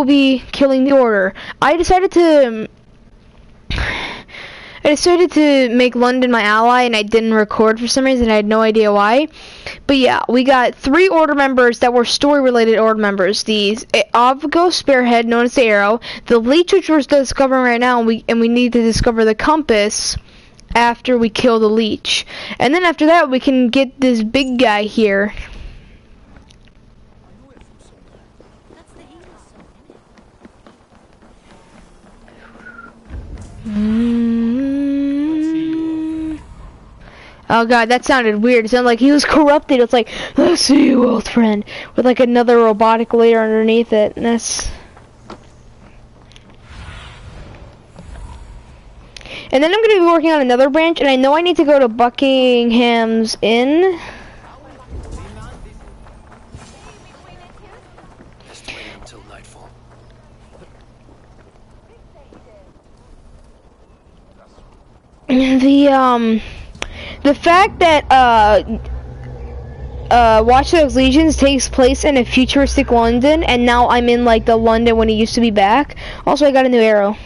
will be killing the Order. I decided to make London my ally, and I didn't record for some reason. I had no idea why. But yeah, we got 3 Order members that were story-related Order members. The Avgo Spearhead, known as the Arrow, the Leech, which we're discovering right now, and we need to discover the Compass after we kill the Leech. And then after that, we can get this big guy here. Oh god, that sounded weird. It sounded like he was corrupted. It's like, let's see you, old friend, with like another robotic layer underneath it. And that's... And then I'm going to be working on another branch, and I know I need to go to Buckingham's Inn. Just wait until nightfall. The fact that Watch Dogs Legions takes place in a futuristic London, and now I'm in like the London when it used to be back. Also, I got a new arrow.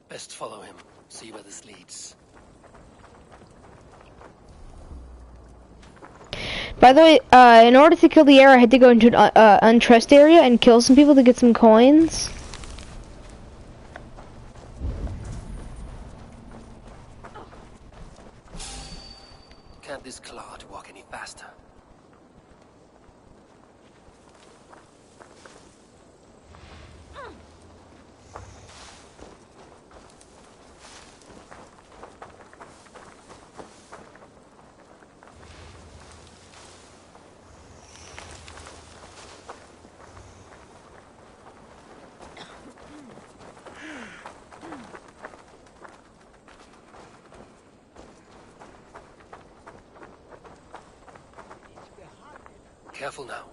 Best follow him, see where this leads. By the way, in order to kill the arrow, I had to go into an untrust area and kill some people to get some coins. Can't this clod walk any faster? Careful now.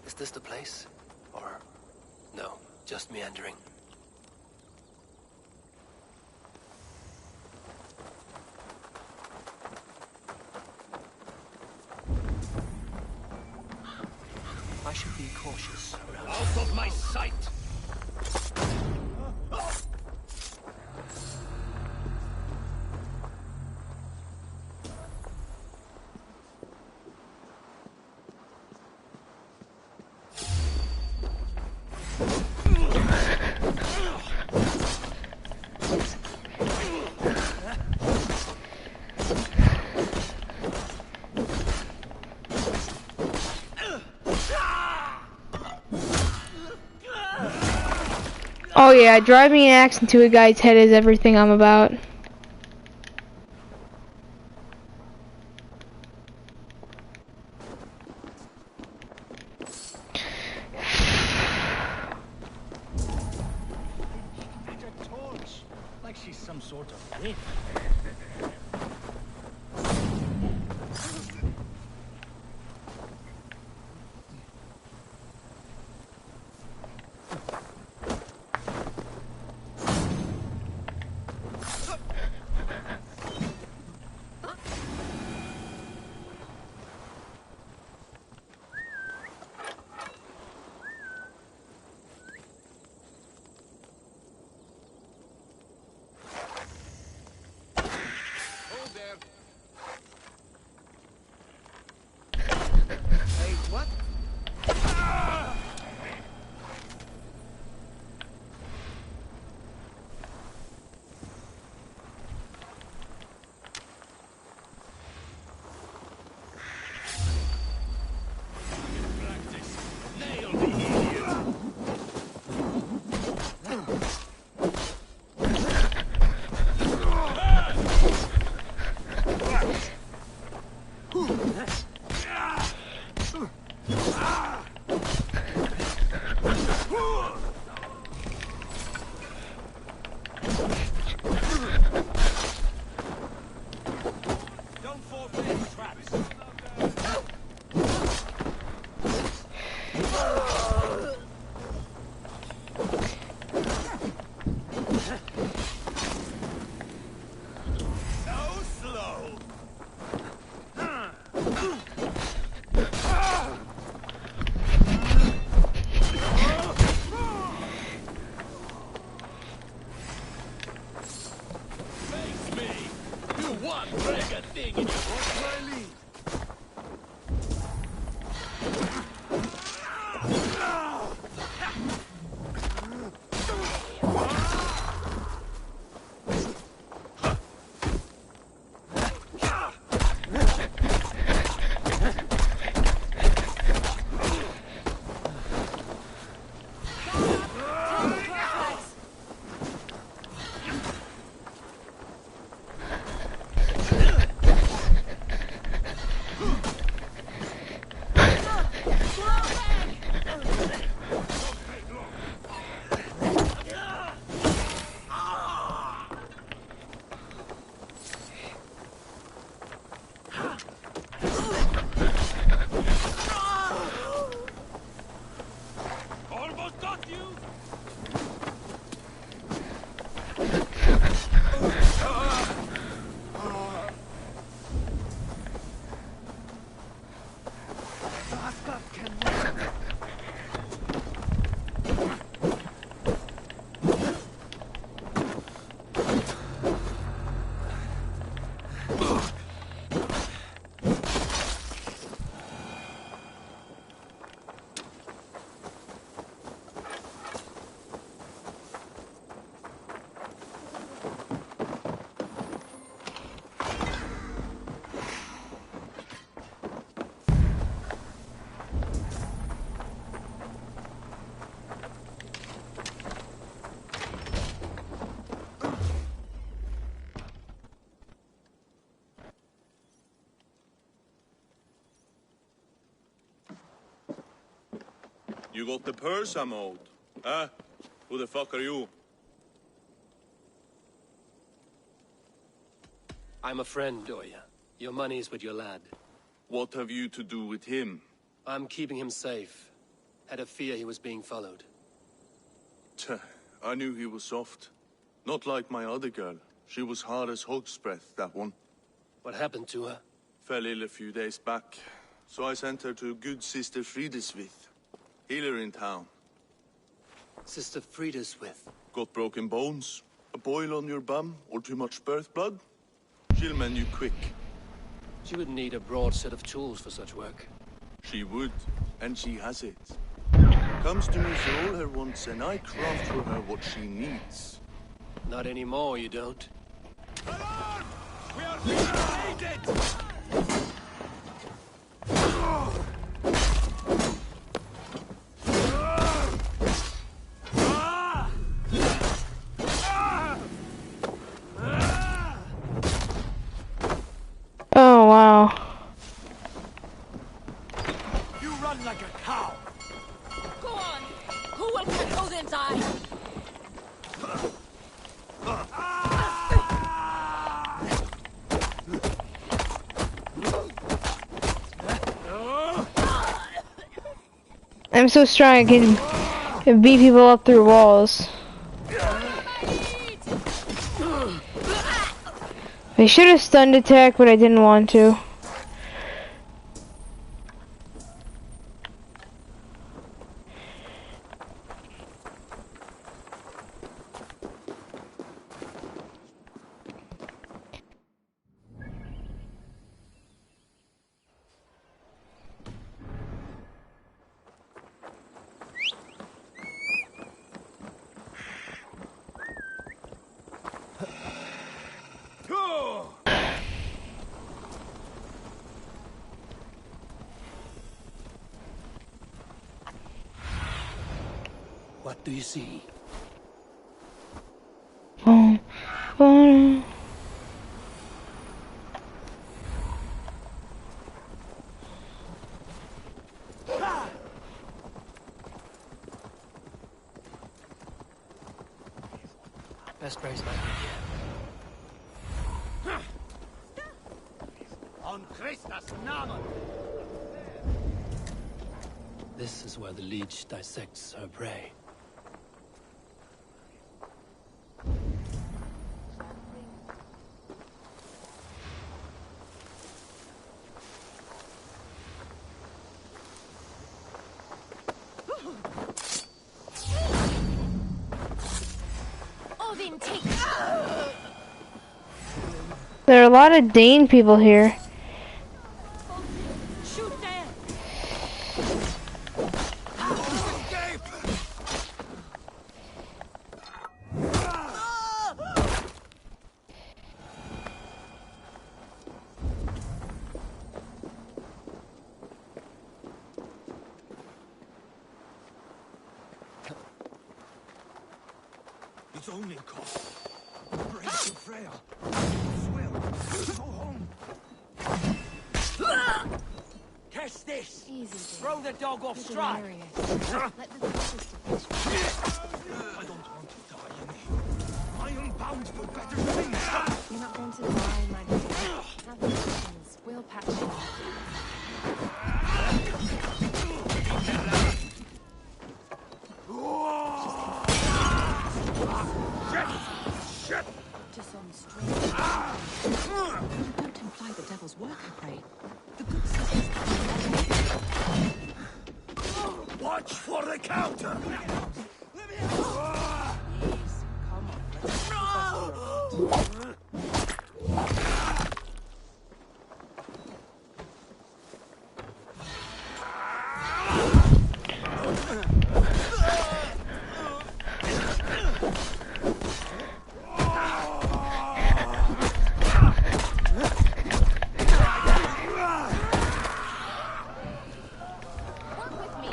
Is this the place? Or no, just meandering? I should be cautious around. Out of my sight! Oh yeah, driving an axe into a guy's head is everything I'm about. Like she's some sort of witch. Don't fall for any traps. So slow. Face me. You want break a thing in your lead. Almost got you. You got the purse I'm owed. Huh? Who the fuck are you? I'm a friend, Doya. Your money's with your lad. What have you to do with him? I'm keeping him safe. Had a fear he was being followed. Tch, I knew he was soft. Not like my other girl. She was hard as hog's breath, that one. What happened to her? Fell ill a few days back. So I sent her to good Sister Friedeswith. Healer in town. Sister Frida's with. Got broken bones? A boil on your bum? Or too much birth blood? She'll mend you quick. She would need a broad set of tools for such work. She would, and she has it. Comes to me for all her wants, and I craft for her what she needs. Not anymore, you don't. Alone! We are being raided! Oh, wow. You run like a cow. Go on! Who will cut Odin's eye? I'm so strong I can beat people up through walls. I should have stunned attack, but I didn't want to. What do you see? Oh, oh. Best brace back in here. On Christus Namen! This is where the leech dissects her prey. Odin, take. There are a lot of Dane people here. Shoot there. It's only a cough. Brace of Freya. Swill. Go home. Catch this. Easy, Throw the dog off stride. Let the sisters I don't want to die in here. I am bound for better things. You're not going to die, my dear. Have patience. We'll patch you up. Shit! To some strange. Don't imply the devil's work, I pray. The good sisters. Watch for the counter! Please, come on. Let's keep us around. Work with me.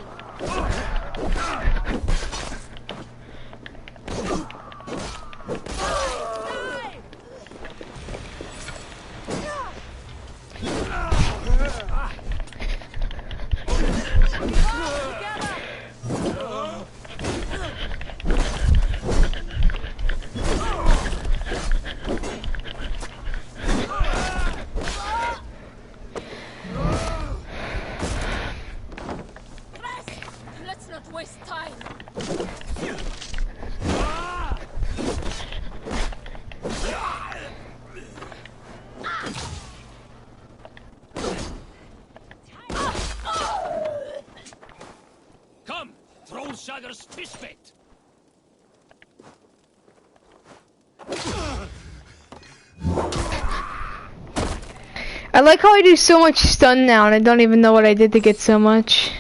Let's not waste time. Come! Trollshagger's fish bait! I like how I do so much stun now and I don't even know what I did to get so much.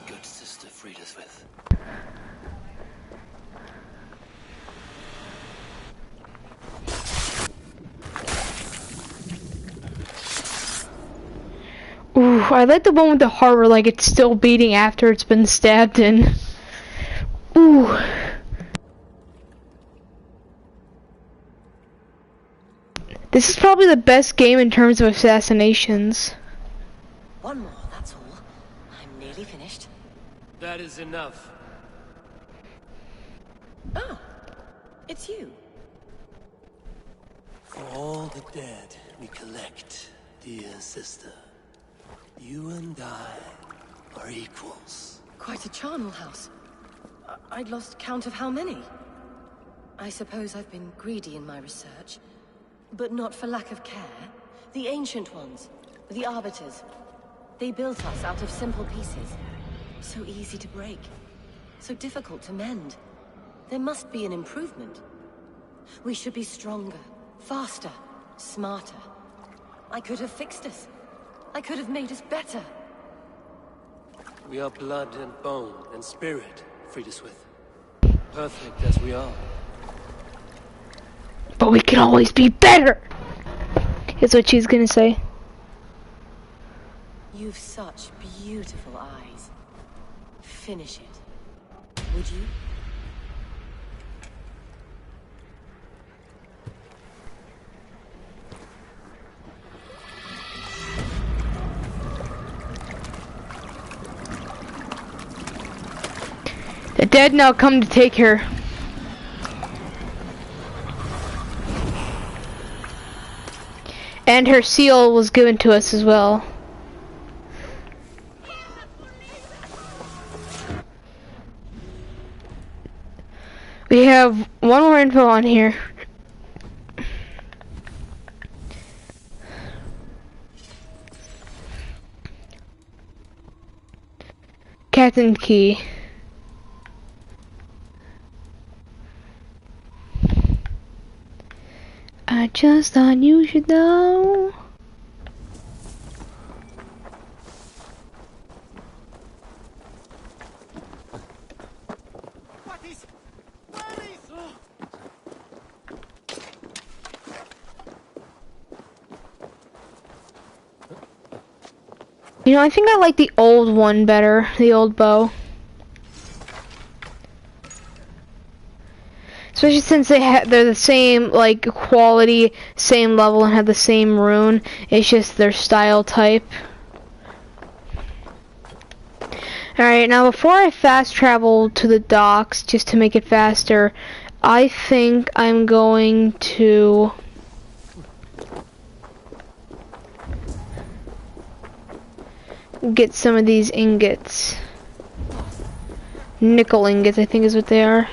Good sister freed us with. Ooh, I like the one with the heart where like it's still beating after it's been stabbed in. Ooh. This is probably the best game in terms of assassinations. One more, that's all. I'm nearly finished. That is enough. Oh, it's you. For all the dead we collect, dear sister, you and I are equals. Quite a charnel house. I'd lost count of how many. I suppose I've been greedy in my research, but not for lack of care. The ancient ones, the arbiters, they built us out of simple pieces. So easy to break, so difficult to mend. There must be an improvement. We should be stronger, faster, smarter. I could have fixed us. I could have made us better. We are blood and bone and spirit, freed us with. Perfect as we are. But we can always be better! Is what she's gonna say. You've such beautiful eyes. Finish it. Would you? The dead now come to take her. And her seal was given to us as well. We have one more info on here. Captain Key. I just thought you should know. What is? Where is? You know, I think I like the old one better, the old bow. Especially since they're the same like quality, same level, and have the same rune. It's just their style type. Alright, now before I fast travel to the docks, just to make it faster, I think I'm going to get some of these ingots. Nickel ingots, I think is what they are.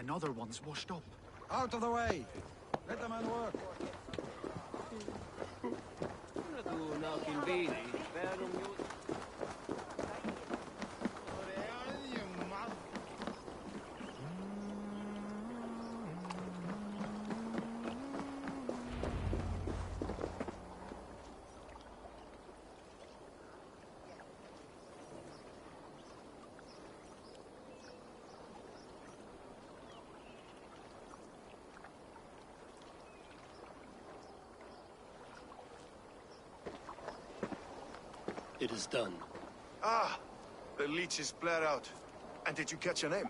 another one's washed up. Out of the way! Let the man work! It is done. Ah, the leech is bled out. And did you catch her name?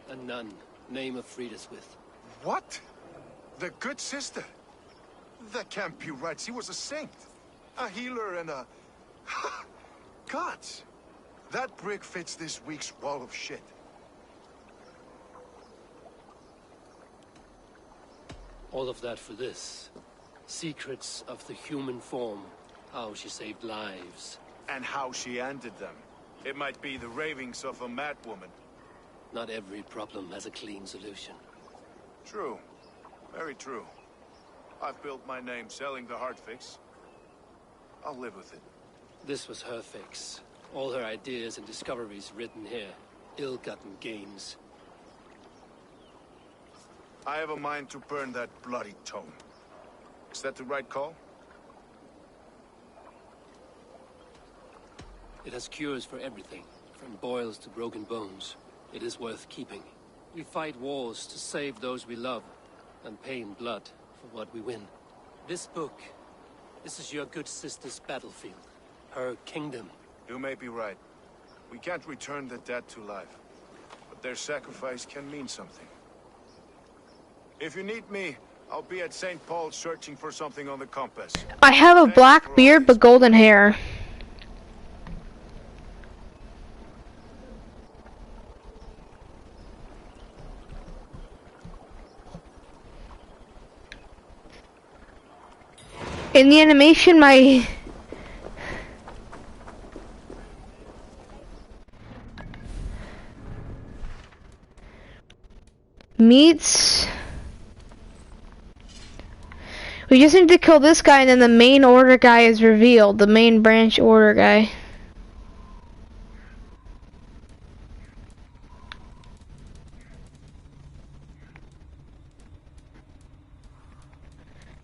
A nun, name of Friedaswith. What? The good sister? That can't be right. She was a saint. A healer and a... Gods! That brick fits this week's wall of shit. All of that for this. Secrets of the human form. How she saved lives. And how she ended them. It might be the ravings of a madwoman. Not every problem has a clean solution. True. Very true. I've built my name selling the heart fix. I'll live with it. This was her fix. All her ideas and discoveries written here. Ill-gotten gains. I have a mind to burn that bloody tome. Is that the right call? It has cures for everything, from boils to broken bones. It is worth keeping. We fight wars to save those we love, and pay in blood for what we win. This book, this is your good sister's battlefield. Her kingdom. You may be right. We can't return the dead to life. But their sacrifice can mean something. If you need me, I'll be at St. Paul's searching for something on the compass. I have a black beard but golden hair. In the animation, my meets. We just need to kill this guy, and then the main order guy is revealed. The main branch order guy.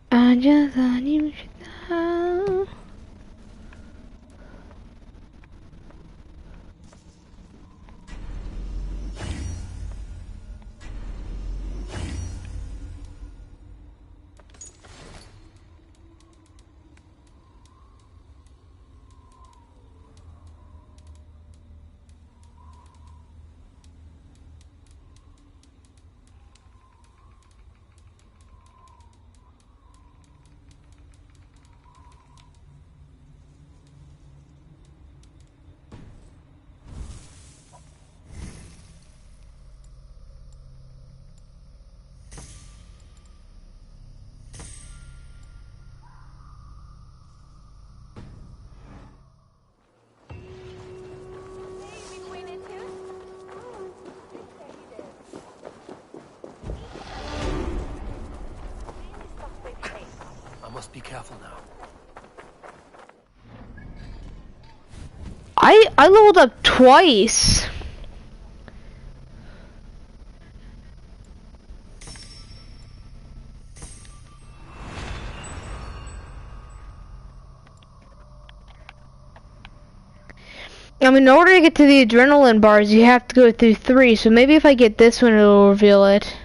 I just thought you should know. I must be careful now. I leveled up twice. I mean, in order to get to the adrenaline bars, you have to go through 3. So maybe if I get this one, it'll reveal it.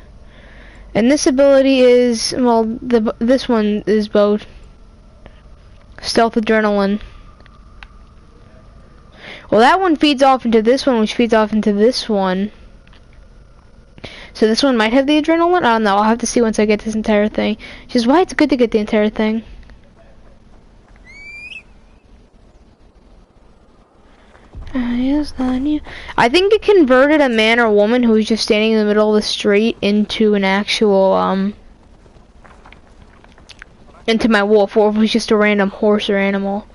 And this ability is, well, this one is both stealth adrenaline. Well, that one feeds off into this one, which feeds off into this one. So this one might have the adrenaline? I don't know. I'll have to see once I get this entire thing. Which is why it's good to get the entire thing. I think it converted a man or woman who was just standing in the middle of the street into an actual, into my wolf, or if it was just a random horse or animal.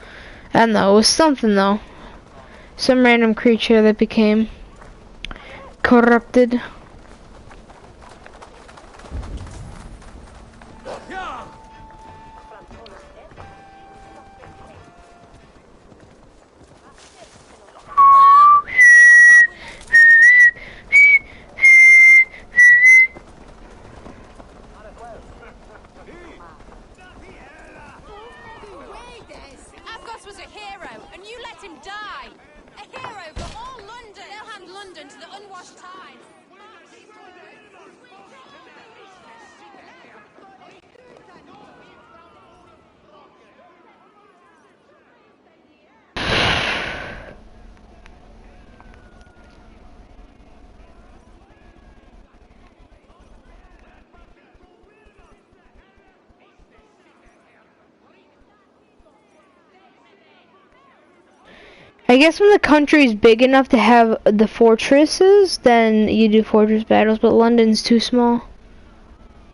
I don't know, it was something though. Some random creature that became corrupted. Yeah! Avgos was a hero, and you let him die! A hero for all London! They'll hand London to the unwashed tide! I guess when the country is big enough to have the fortresses, then you do fortress battles, but London's too small.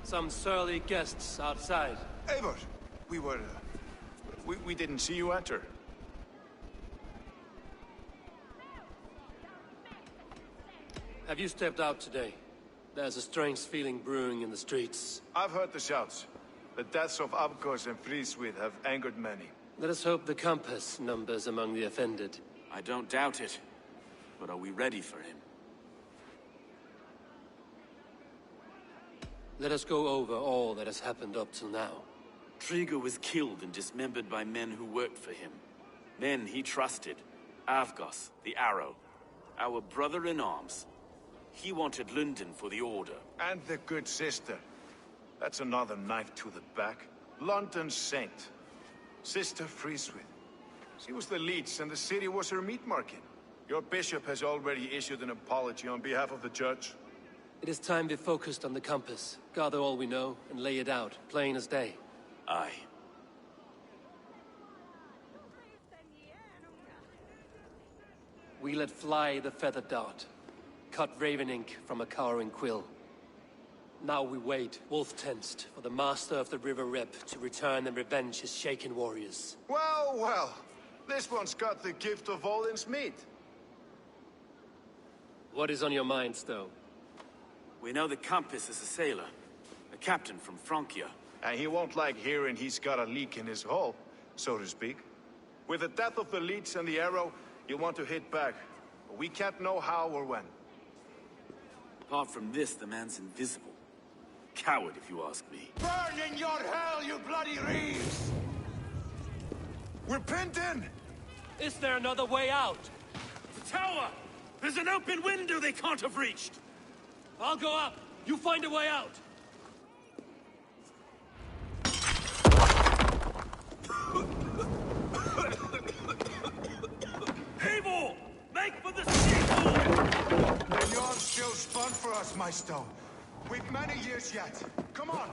Some surly guests outside. Eivor, we didn't see you enter. Have you stepped out today? There's a strange feeling brewing in the streets. I've heard the shouts. The deaths of Avgos and Friswith have angered many. Let us hope the compass numbers among the offended. I don't doubt it. But are we ready for him? Let us go over all that has happened up till now. Trigo was killed and dismembered by men who worked for him. Men he trusted. Avgos, the Arrow. Our brother-in-arms. He wanted London for the Order. And the good sister. That's another knife to the back. London's saint. Sister Friswith. She was the leech and the city was her meat market. Your bishop has already issued an apology on behalf of the church. It is time we focused on the compass. Gather all we know and lay it out, plain as day. Aye. We let fly the feathered dart. Cut raven ink from a cowering quill. Now we wait, wolf-tensed, for the master of the River Rep to return and revenge his shaken warriors. Well, well. This one's got the gift of Odin's meat. What is on your minds, though? We know the Compass is a sailor. A captain from Francia. And he won't like hearing he's got a leak in his hull, so to speak. With the death of the leech and the arrow, you'll want to hit back. But we can't know how or when. Apart from this, the man's invisible. Coward, if you ask me. Burn in your hell, you bloody reeves! We're pinned in! Is there another way out? The tower! There's an open window they can't have reached! I'll go up. You find a way out. Eivor! Make for the seaport! The yarn still spun for us, Maisto. We've many years yet. Come on!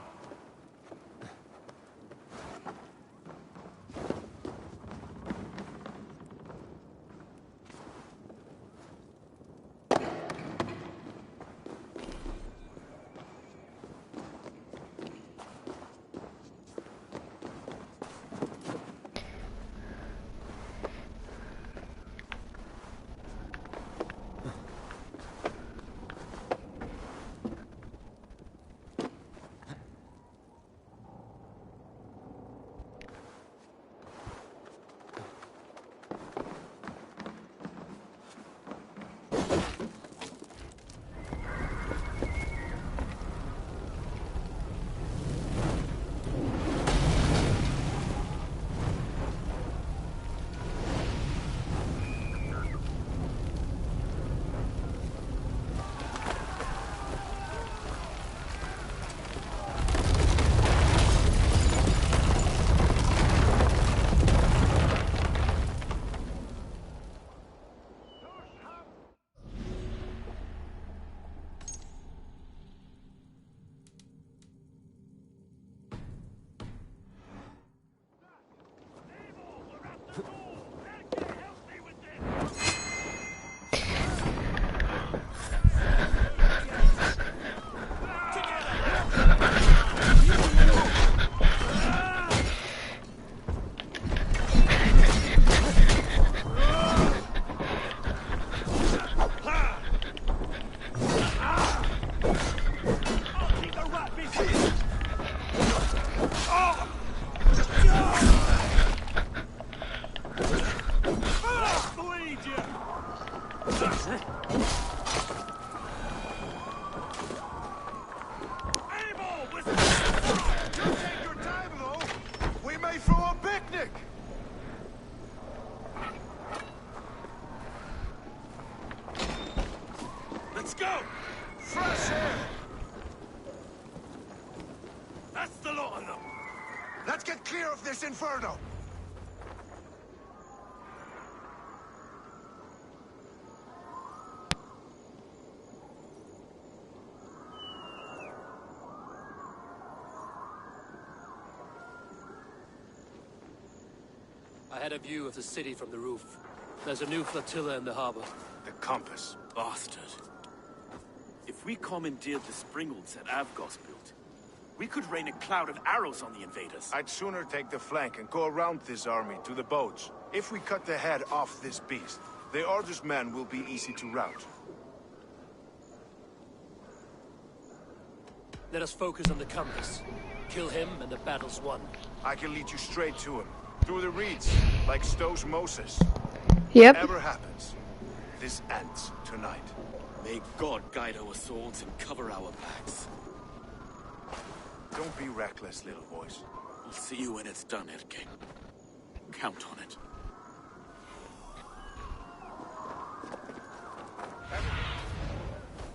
Bleed you! Abel, with You take your time, though. We may throw a picnic. Let's go! Fresh air. That's the lot of them. Let's get clear of this inferno. I had a view of the city from the roof. There's a new flotilla in the harbor. The compass. Bastard. If we commandeered the springholds that Avgos built, we could rain a cloud of arrows on the invaders. I'd sooner take the flank and go around this army to the boats. If we cut the head off this beast, the Order's men will be easy to rout. Let us focus on the compass. Kill him and the battle's won. I can lead you straight to him. Through the reeds, like Stowe's Moses. Yep. Whatever happens, this ends tonight. May God guide our swords and cover our backs. Don't be reckless, little boys. We'll see you when it's done, Erke. Count on it.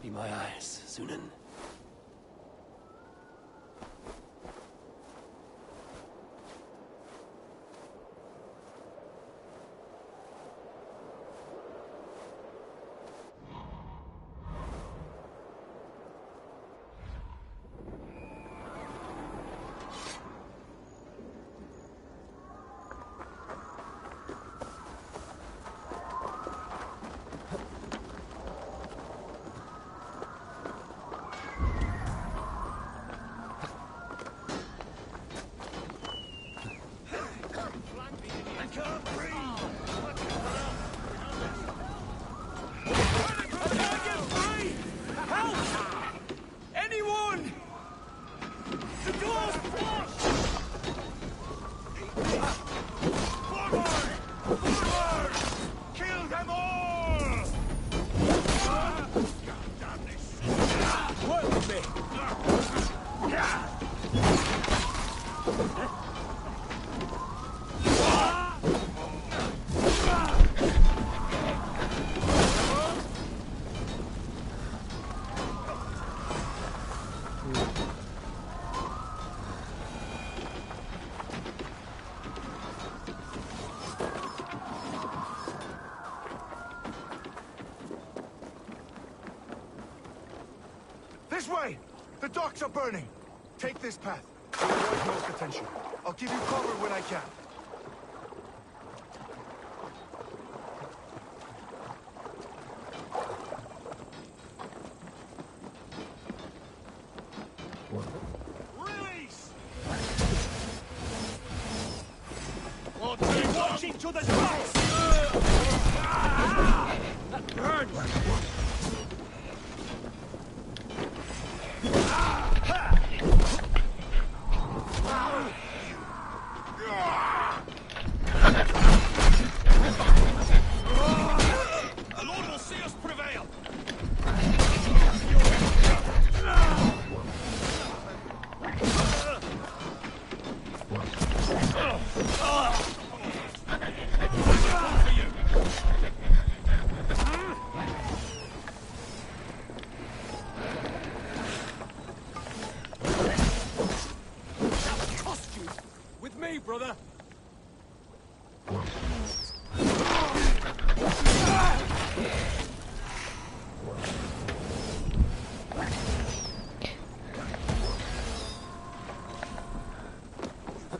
Be my eyes, Sunan. This way! The docks are burning! Take this path. Avoid most attention. I'll give you cover when I can. Release! Watching to the docks! That burns! The Lord will see us prevail! With me, brother!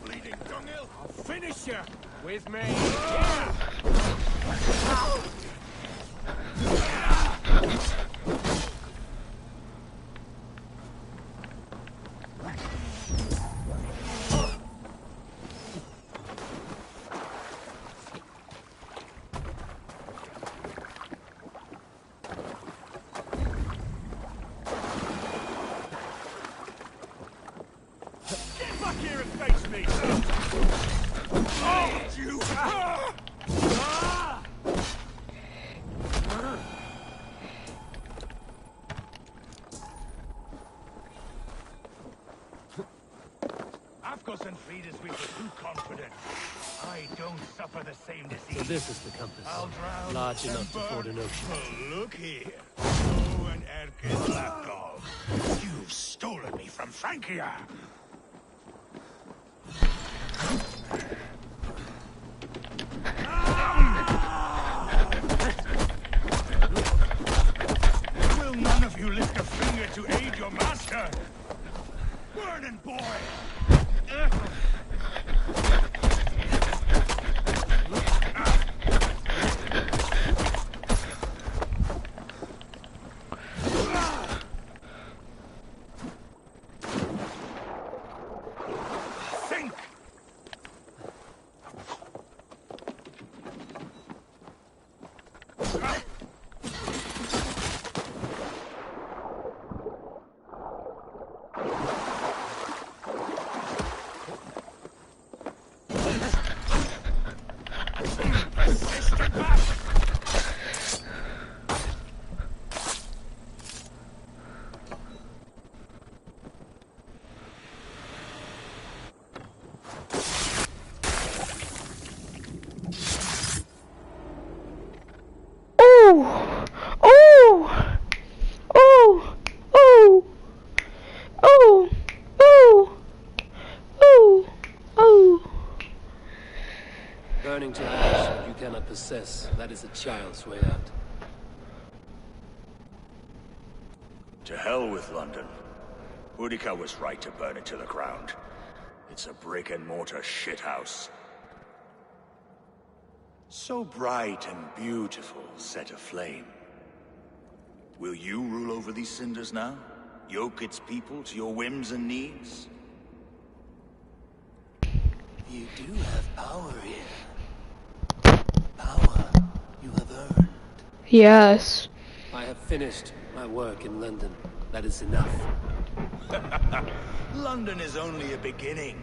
Bleeding dunghill! I'll finish you! With me! Yeah! Get back back here and face me! Oh, you! Afgos and Frida's we were too confident. I don't suffer the same disease. So this is the compass. I'll drown Large and enough to ford an ocean. Well, look here. Oh, and Erkin Lapkov. You've stolen me from Frankia. Will none of you lift a finger to aid your master? Burning boy! Think! Persistent bastard! Oh! Oh! Oh! Oh! Oh! Oh! Oh! Oh! Burning to ash what you cannot possess, that is a child's way out. To hell with London. Boudica was right to burn it to the ground. It's a brick-and-mortar shithouse. So bright and beautiful, set aflame. Will you rule over these cinders now? Yoke its people to your whims and needs? You do have power here. Power you have earned. Yes. I have finished my work in London. That is enough. London is only a beginning.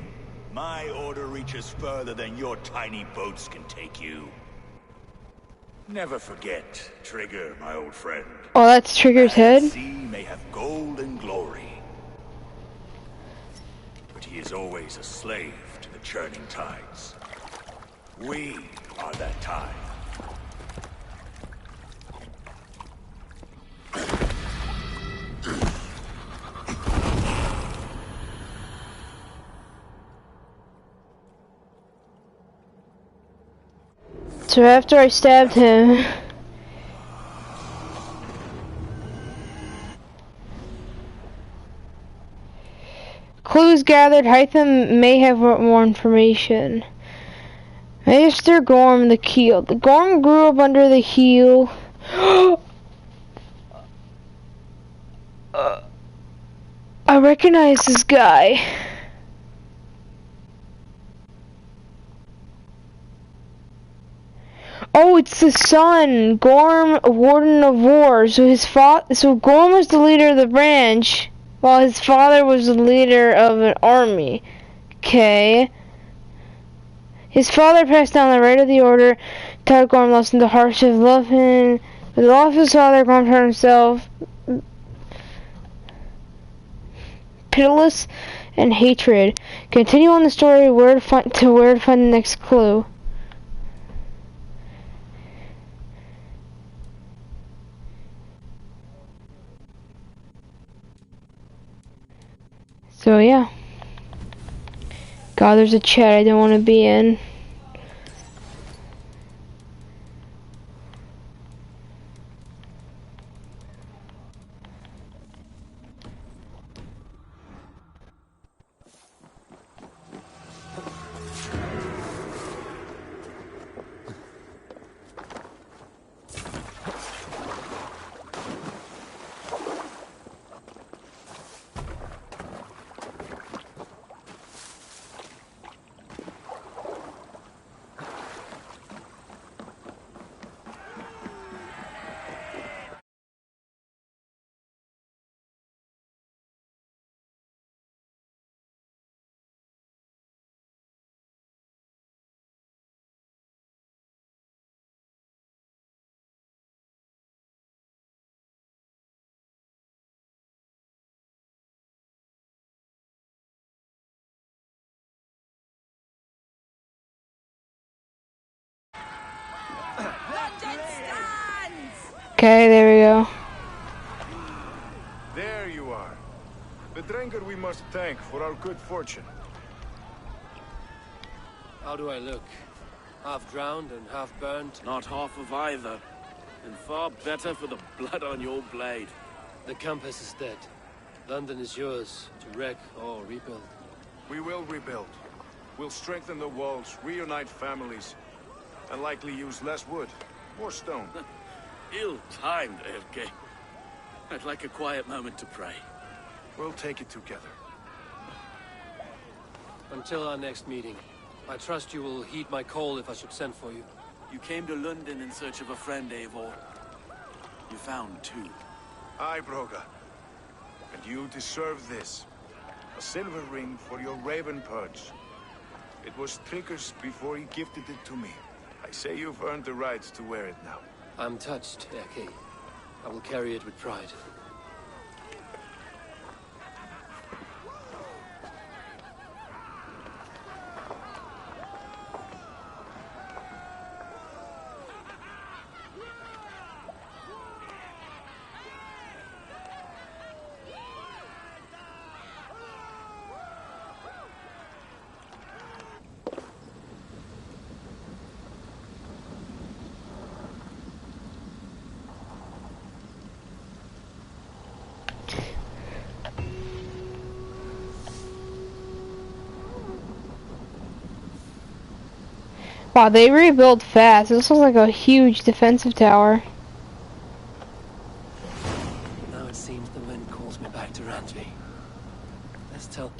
My order reaches further than your tiny boats can take you. Never forget, Trigger, my old friend. Oh, that's Trigger's head? Sea may have gold and glory, but he is always a slave to the churning tides. We are that tide. So after I stabbed him, clues gathered, Hytham may have more information. Maester Gorm the Keel. The Gorm grew up under the heel. I recognize this guy. Oh, it's the son, Gorm, Warden of War. So Gorm was the leader of the branch, while his father was the leader of an army. Okay. His father passed down the right of the order, taught Gorm lesson the hardship of loving. With the loss of his father, Gorm turned himself pitiless and hatred. Continue on the story where to find the next clue. So yeah. God, there's a chat I don't want to be in. Okay, there we go. There you are. The Drenker we must thank for our good fortune. How do I look? Half drowned and half burnt? Not half of either. And far better for the blood on your blade. The compass is dead. London is yours, to wreck or rebuild. We will rebuild. We'll strengthen the walls, reunite families, and likely use less wood, more stone. Ill-timed, Erke. I'd like a quiet moment to pray. We'll take it together. Until our next meeting, I trust you will heed my call if I should send for you. You came to London in search of a friend, Eivor. You found two. Aye, Broga. And you deserve this. A silver ring for your raven perch. It was Trigger's before he gifted it to me. I say you've earned the right to wear it now. I'm touched, Erke. I will carry it with pride. Wow, they rebuild fast. This looks like a huge defensive tower. Now it seems the wind calls me back to Randvi. Let's tell...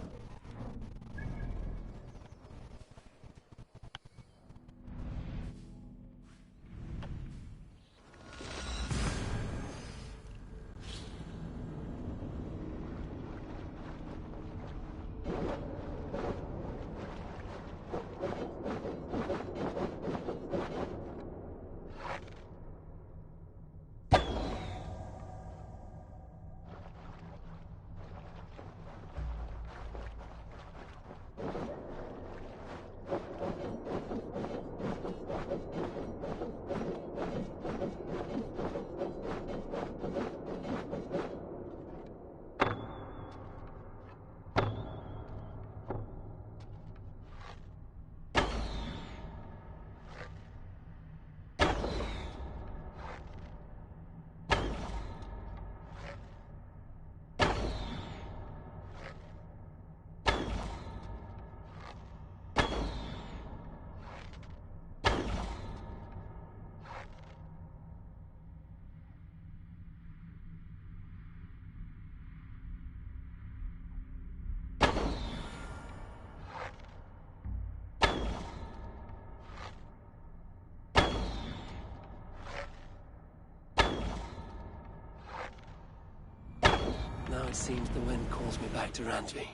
Now it seems the wind calls me back to Randvi.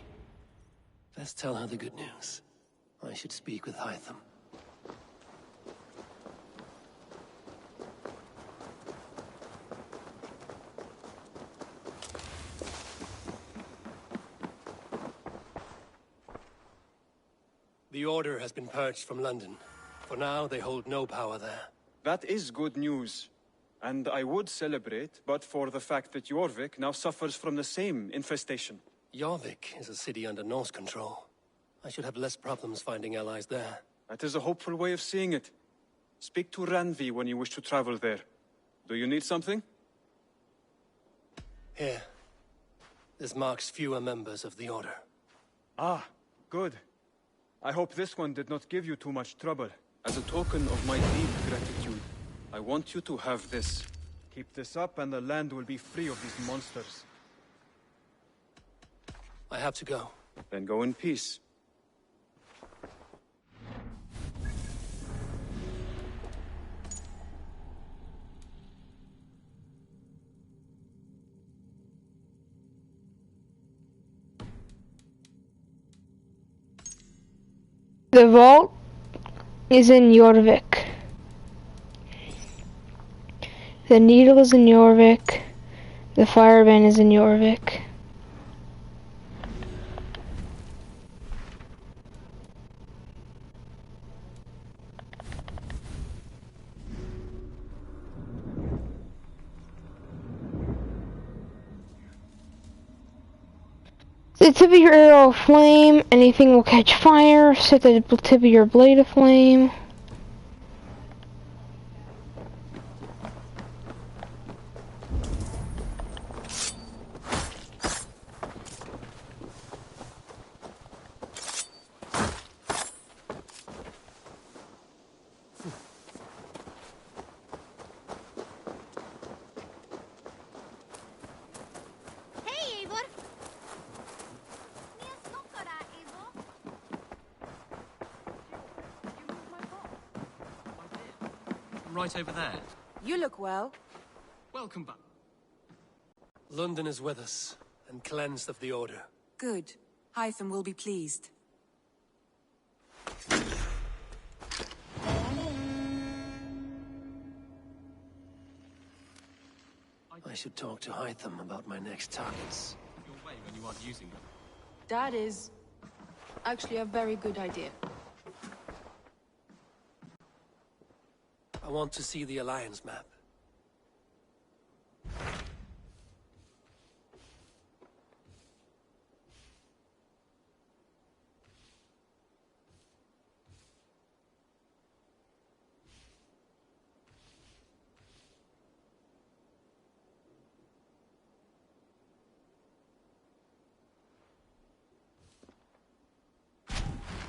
Let's tell her the good news. I should speak with Hytham. The Order has been purged from London. For now, they hold no power there. That is good news. And I would celebrate, but for the fact that Jorvik now suffers from the same infestation. Jorvik is a city under Norse control. I should have less problems finding allies there. That is a hopeful way of seeing it. Speak to Randvi when you wish to travel there. Do you need something? Here. This marks fewer members of the Order. Ah, good. I hope this one did not give you too much trouble. As a token of my deep gratitude, I want you to have this. Keep this up and the land will be free of these monsters. I have to go. Then go in peace. The vault is in Jorvik. The needle is in Jorvik. The fireman is in Jorvik. the tip of your arrow aflame, anything will catch fire. Set the tip of your blade aflame. Right over there. You look well. Welcome back. London is with us, and cleansed of the Order. Good. Hytham will be pleased. I should talk to Hytham about my next targets. Your way when you aren't using them. That is actually a very good idea. I want to see the Alliance map.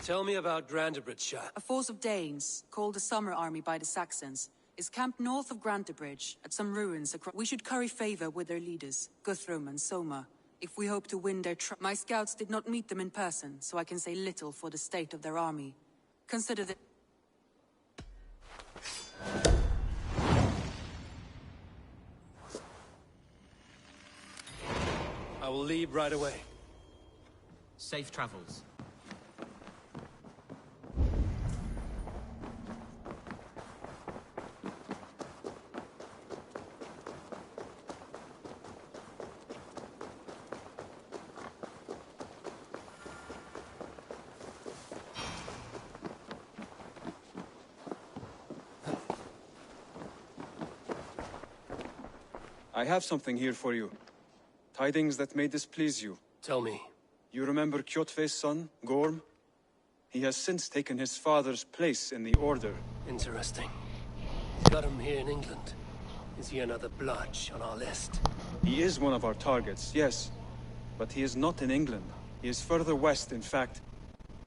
Tell me about Grantebridge. A force of Danes, called the Summer Army by the Saxons, is camped north of Grantebridge, at some ruins across. We should curry favor with their leaders, Guthrum and Soma, if we hope to win their trust. My scouts did not meet them in person, so I can say little for the state of their army. Consider that. I will leave right away. Safe travels. I have something here for you. Tidings that may displease you. Tell me. You remember Kjotve's son, Gorm? He has since taken his father's place in the Order. Interesting. He's got him here in England. Is he another blotch on our list? He is one of our targets, yes. But he is not in England. He is further west, in fact.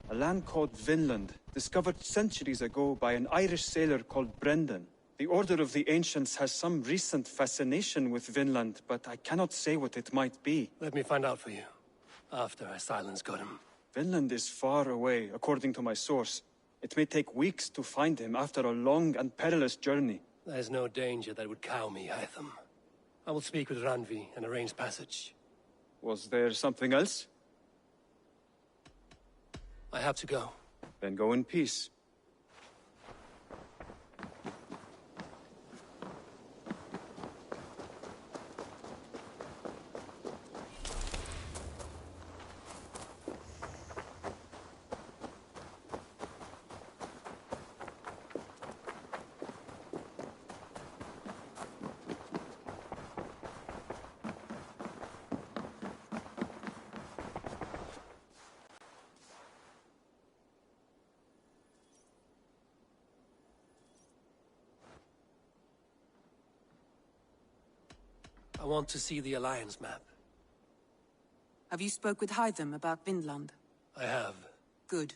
A land called Vinland, discovered centuries ago by an Irish sailor called Brendan. The Order of the Ancients has some recent fascination with Vinland, but I cannot say what it might be. Let me find out for you, after I silence Godham. Vinland is far away, according to my source. It may take weeks to find him after a long and perilous journey. There's no danger that would cow me, Hytham. I will speak with Ranvi and arrange passage. Was there something else? I have to go. Then go in peace. I want to see the Alliance map. Have you spoke with Hytham about Vinland? I have. Good.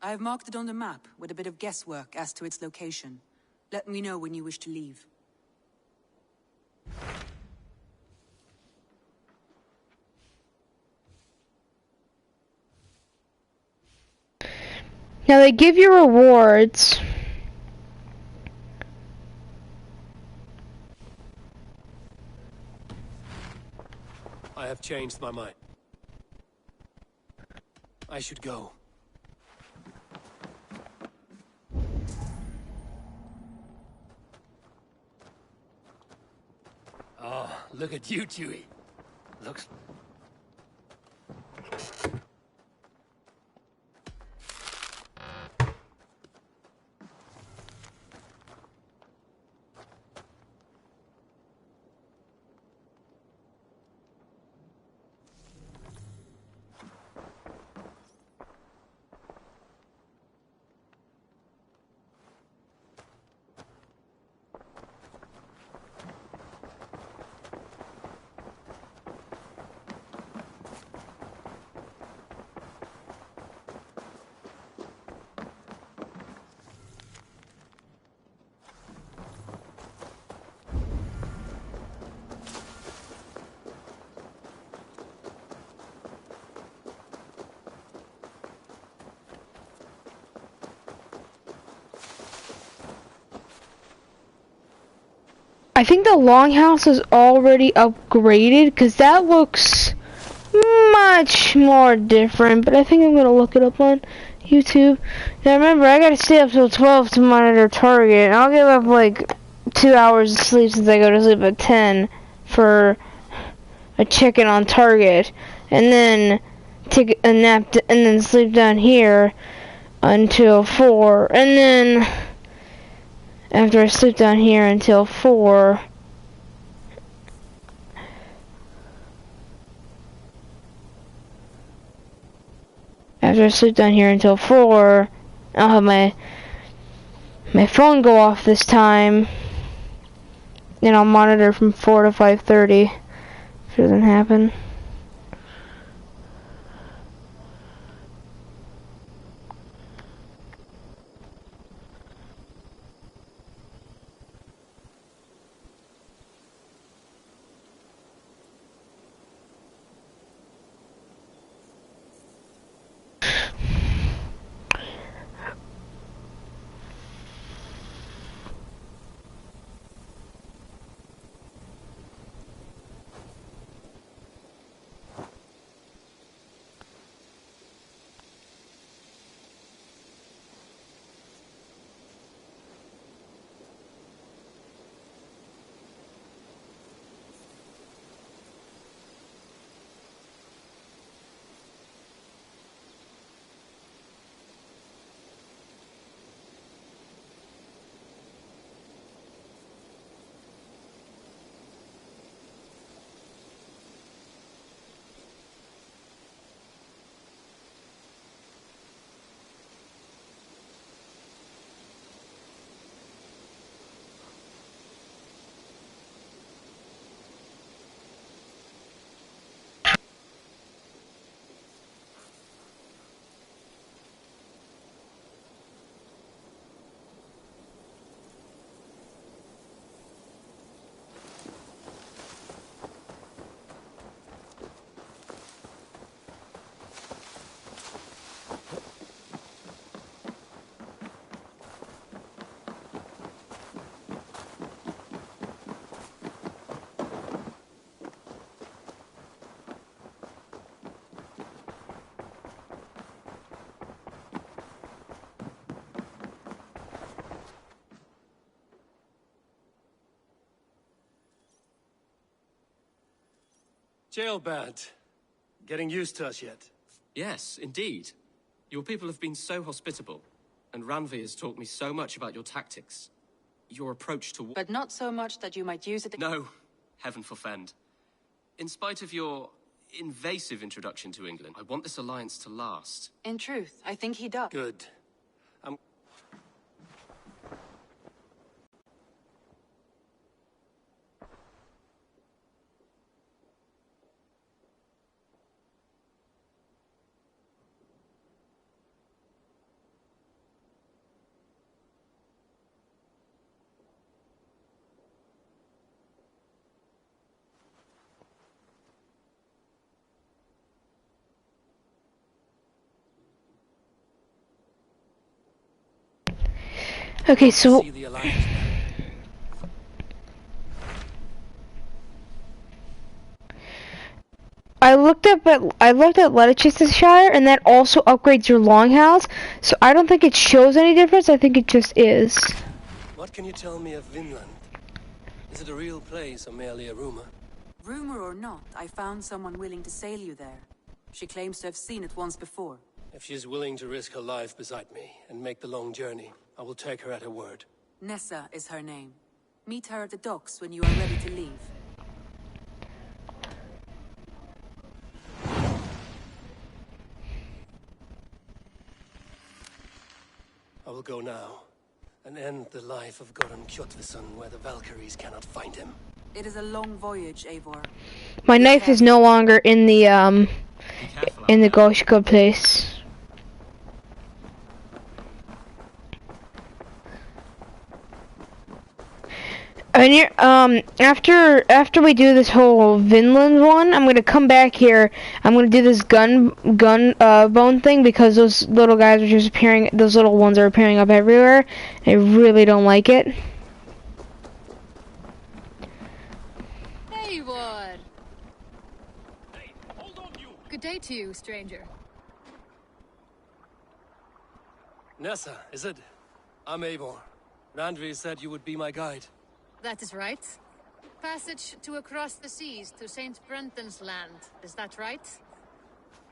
I have marked it on the map, with a bit of guesswork as to its location. Let me know when you wish to leave. Now they give you rewards. I have changed my mind. I should go. Oh, look at you, Chewie. Looks... I think the longhouse is already upgraded because that looks much more different. But I think I'm gonna look it up on YouTube. Now remember, I gotta stay up till 12 to monitor target. I'll give up like 2 hours of sleep since I go to sleep at 10 for a chicken on target, and then take a nap and then sleep down here until 4, and then after I sleep down here until 4, after I sleep down here until 4, I'll have my phone go off this time, and I'll monitor from 4 to 5:30 if it doesn't happen. Jailbird. Getting used to us yet? Yes, indeed. Your people have been so hospitable, and Ranvi has taught me so much about your tactics. Your approach to war. But not so much that you might use it. No, heaven forfend. In spite of your invasive introduction to England, I want this alliance to last. In truth, I think he does. Good. Okay, so I looked at Leicestershire, and that also upgrades your longhouse. So I don't think it shows any difference. I think it just is. What can you tell me of Vinland? Is it a real place or merely a rumor? Rumor or not, I found someone willing to sail you there. She claims to have seen it once before. If she's willing to risk her life beside me and make the long journey, I will take her at her word. Nessa is her name. Meet her at the docks when you are ready to leave. I will go now and end the life of Goran Kjotveson where the Valkyries cannot find him. It is a long voyage, Eivor. My knife is no longer in the Goshka place. And you're, after we do this whole Vinland one, I'm gonna come back here. I'm gonna do this gun bone thing because those little guys are just appearing. Those little ones are appearing up everywhere. I really don't like it. Good day to you, stranger. Nessa, is it? I'm Eivor. Randvi said you would be my guide. That is right. Passage to across the seas to St. Brenton's land. Is that right?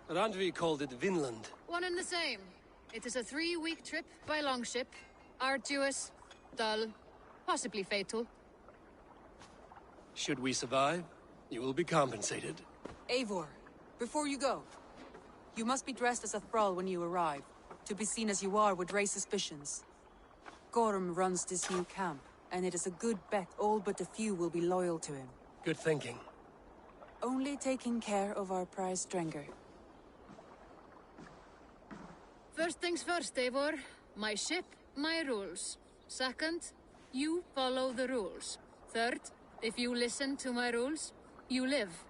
Randvi called it Vinland. One and the same. It is a 3-week trip by longship. Arduous, dull, possibly fatal. Should we survive, you will be compensated. Eivor, before you go, you must be dressed as a thrall when you arrive. To be seen as you are would raise suspicions. Gorm runs this new camp, and it is a good bet all but a few will be loyal to him. Good thinking. Only taking care of our prize Strenger. First things first, Eivor. My ship, my rules. Second, you follow the rules. Third, if you listen to my rules, you live.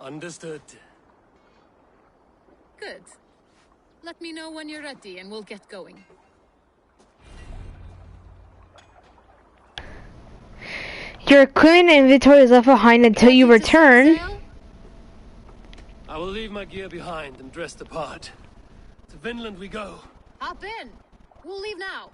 Understood. Good. Let me know when you're ready and we'll get going. Your equipment and inventory is left behind until you return. I will leave my gear behind and dress the part. To Vinland we go. Hop in. We'll leave now.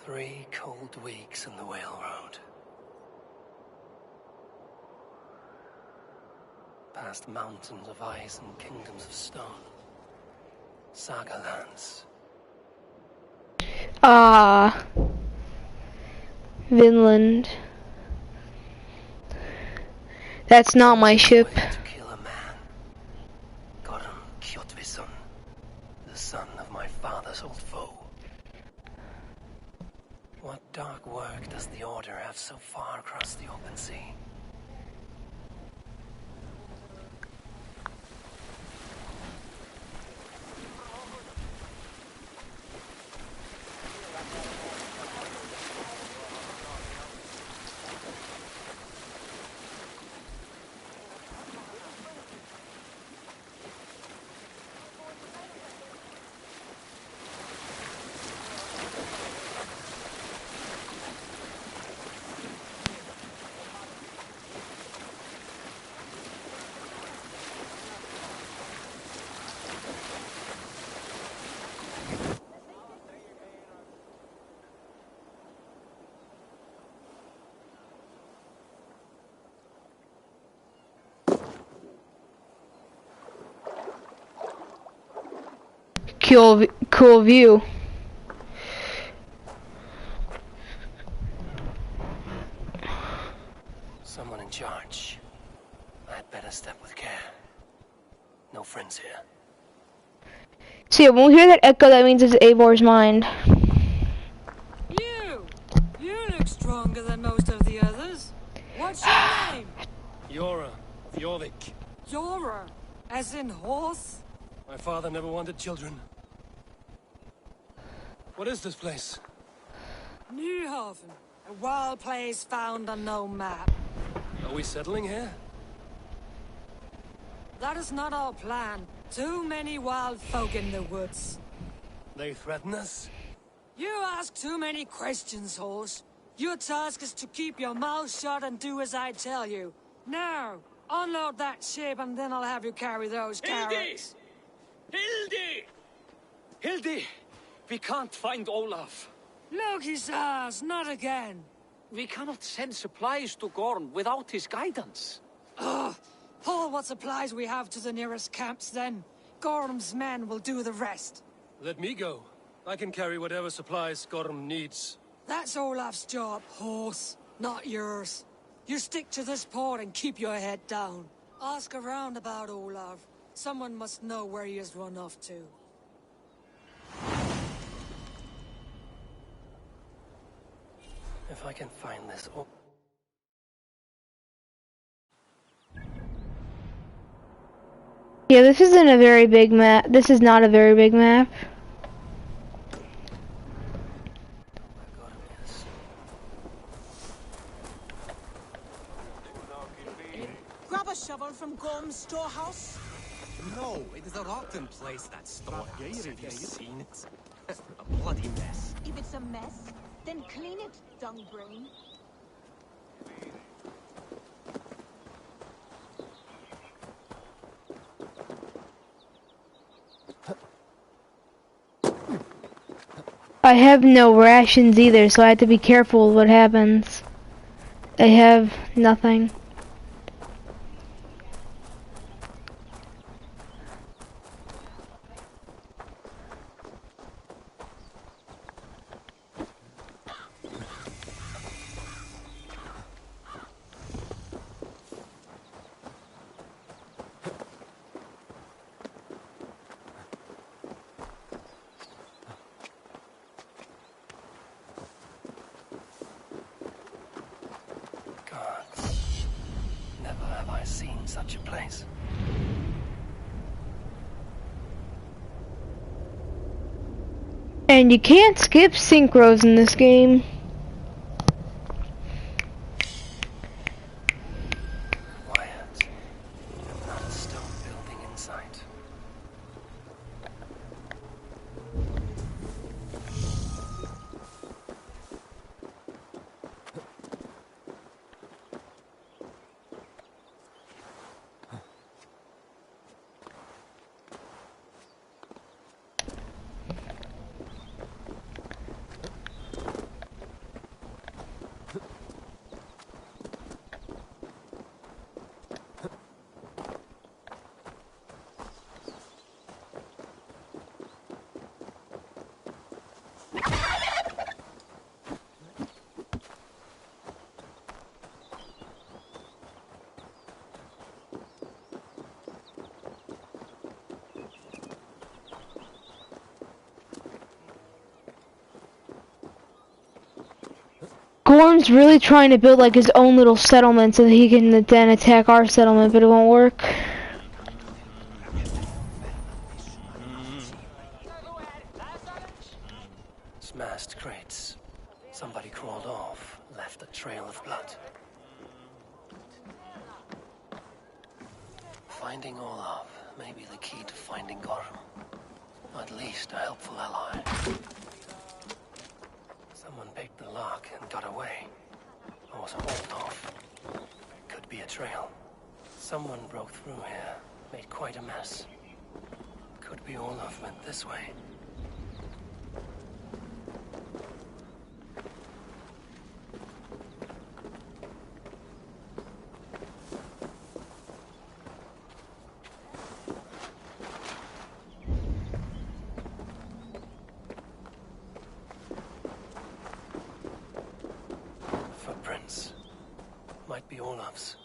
Three cold weeks on the whale road. Past mountains of ice and kingdoms of stone. Saga lands. Vinland. That's not my ship. To kill a man. Gorm Kjotvisson, the son of my father's old foe. What dark work does the Order have so far across the open sea? Cool view. Someone in charge. I'd better step with care. No friends here. So yeah, when we hear that echo, that means it's Eivor's mind. You look stronger than most of the others. What's your name? Yora, Fjorvik. Yora, as in horse? My father never wanted children. What is this place? Nyhaven, a wild place found on no map. Are we settling here? That is not our plan. Too many wild folk in the woods. They threaten us? You ask too many questions, horse. Your task is to keep your mouth shut and do as I tell you. Now, unload that ship and then I'll have you carry those carrots. Hildi! Hildi! We can't find Olaf. Loki's ass, not again. We cannot send supplies to Gorm without his guidance. Ugh. Pull what supplies we have to the nearest camps then. Gorm's men will do the rest. Let me go. I can carry whatever supplies Gorm needs. That's Olaf's job, horse, not yours. You stick to this port and keep your head down. Ask around about Olaf. Someone must know where he has run off to. If I can find this... Yeah, this isn't a very big map. This is not a very big map. Grab a shovel from Gorm's storehouse. No, it is a rotten place, that storehouse. Have you seen it? A bloody mess. If it's a mess, then clean it, dung brain. I have no rations either, so I have to be careful with what happens. I have nothing. Such a place. And you can't skip synchros in this game. Quiet. Not a stone building in sight. Gorm's really trying to build like his own little settlement so that he can then attack our settlement, but it won't work. Smashed crates. Somebody crawled off, left a trail of blood. Finding Olaf may be the key to finding Gorm. At least a helpful ally. Someone picked the lock and got away. Or was hauled off. Could be a trail. Someone broke through here, made quite a mess. Could be Olaf went this way. Footprints. Might be Olaf's.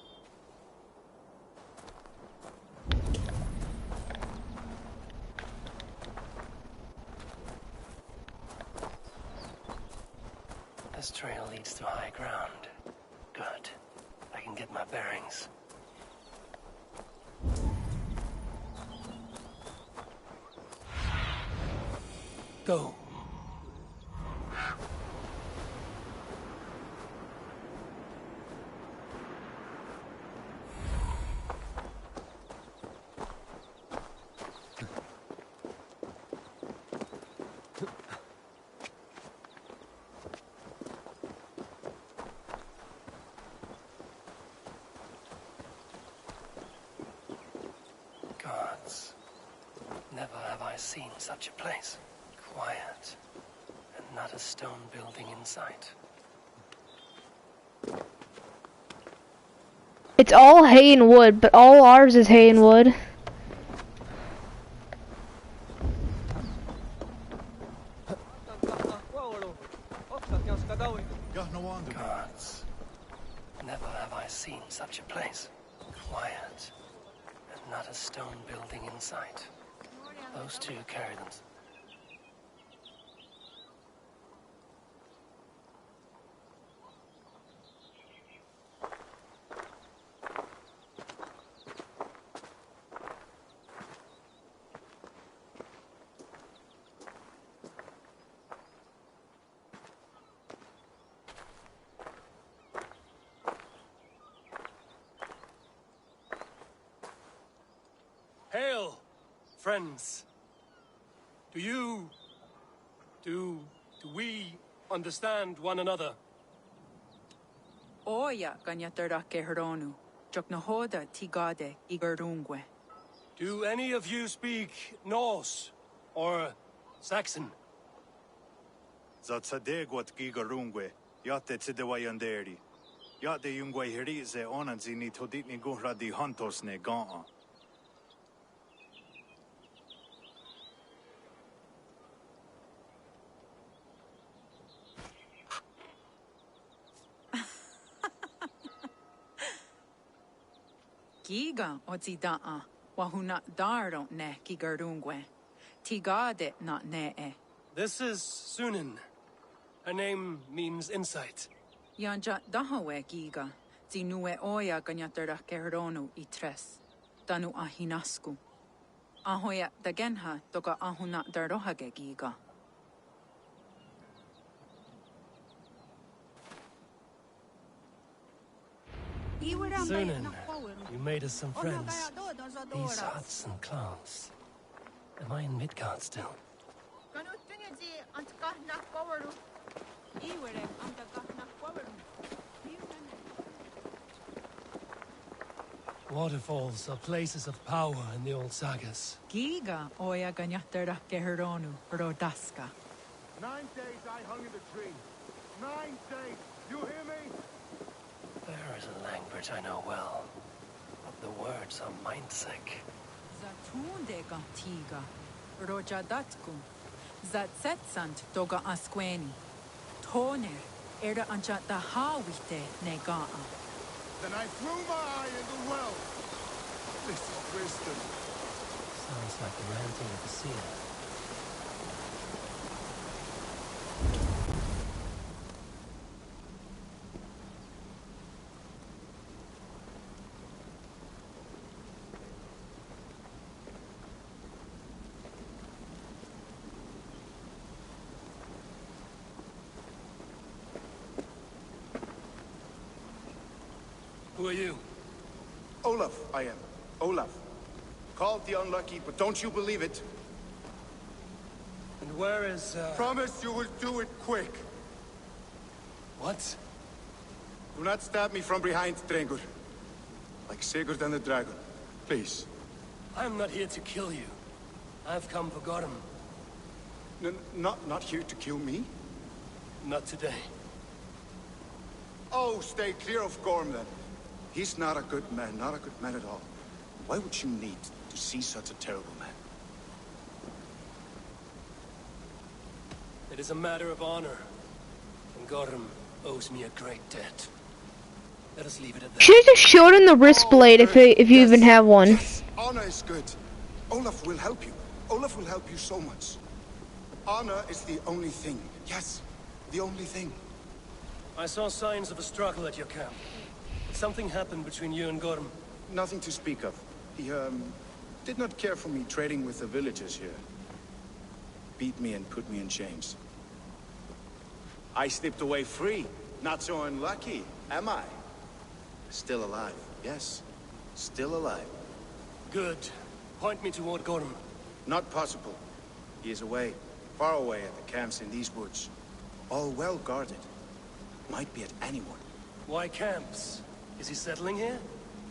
This trail leads to high ground. Good. I can get my bearings. Go. Gods. Never have I seen such a place. Quiet. And not a stone building in sight. It's all hay and wood, but all ours is hay and wood. Gods. Never have I seen such a place. Quiet. And not a stone building in sight. Those two carry them. Hail, friends. Do we understand one another? Oya ganyatarda kehronu. Joknahoda tigade igarungwe. Do any of you speak Norse or Saxon? Zatsadegwat gigarungwe, yate tidewayanderi. Yate yungwe hirize onanzini toditni guhra di hantos ne gaa. Giga ozidaa. Wahuna dardo ne kigarungwe. Tigade not ne e. This is Sunan. Her name means insight. Yanja dahawe giga. Zinue oya ganyatarda kehronu itres. Danu ahinasku. Ahoya dagenha toka ahuna dardohage giga. Sunan, you made us some friends. These huts and clans. Am I in Midgard still? Waterfalls are places of power in the old sagas. Giga oya ganyatarda kehronu rodaska. 9 days I hung in the tree. 9 days. You hear me? There is a language I know well, but the words are mind-sick. Zatunde gantiga. Rojadatku. Zatsetsant doga asqueni. Toner. Erda ancha dahawite negaa. Then I threw my eye in the well. This is wisdom. Sounds like the ranting of the sea. Who are you? Olaf, I am. Olaf. Called the unlucky, but don't you believe it? And where is, Promise you will do it quick. What? Do not stab me from behind, Drengur. Like Sigurd and the dragon. Please. I'm not here to kill you. I've come for Gorm. Not here to kill me? Not today. Oh, stay clear of Gorm, then. He's not a good man, not a good man at all. Why would you need to see such a terrible man? It is a matter of honor. And Gorm owes me a great debt. Let us leave it at that. Should have showed him the wrist blade if you even have one. Yes, honor is good. Olaf will help you. Olaf will help you so much. Honor is the only thing. Yes, the only thing. I saw signs of a struggle at your camp. Did something happen between you and Gorm? Nothing to speak of. He, did not care for me trading with the villagers here. Beat me and put me in chains. I slipped away free. Not so unlucky, am I? Still alive, yes. Still alive. Good. Point me toward Gorm. Not possible. He is away. Far away at the camps in these woods. All well guarded. Might be at anyone. Why camps? Is he settling here?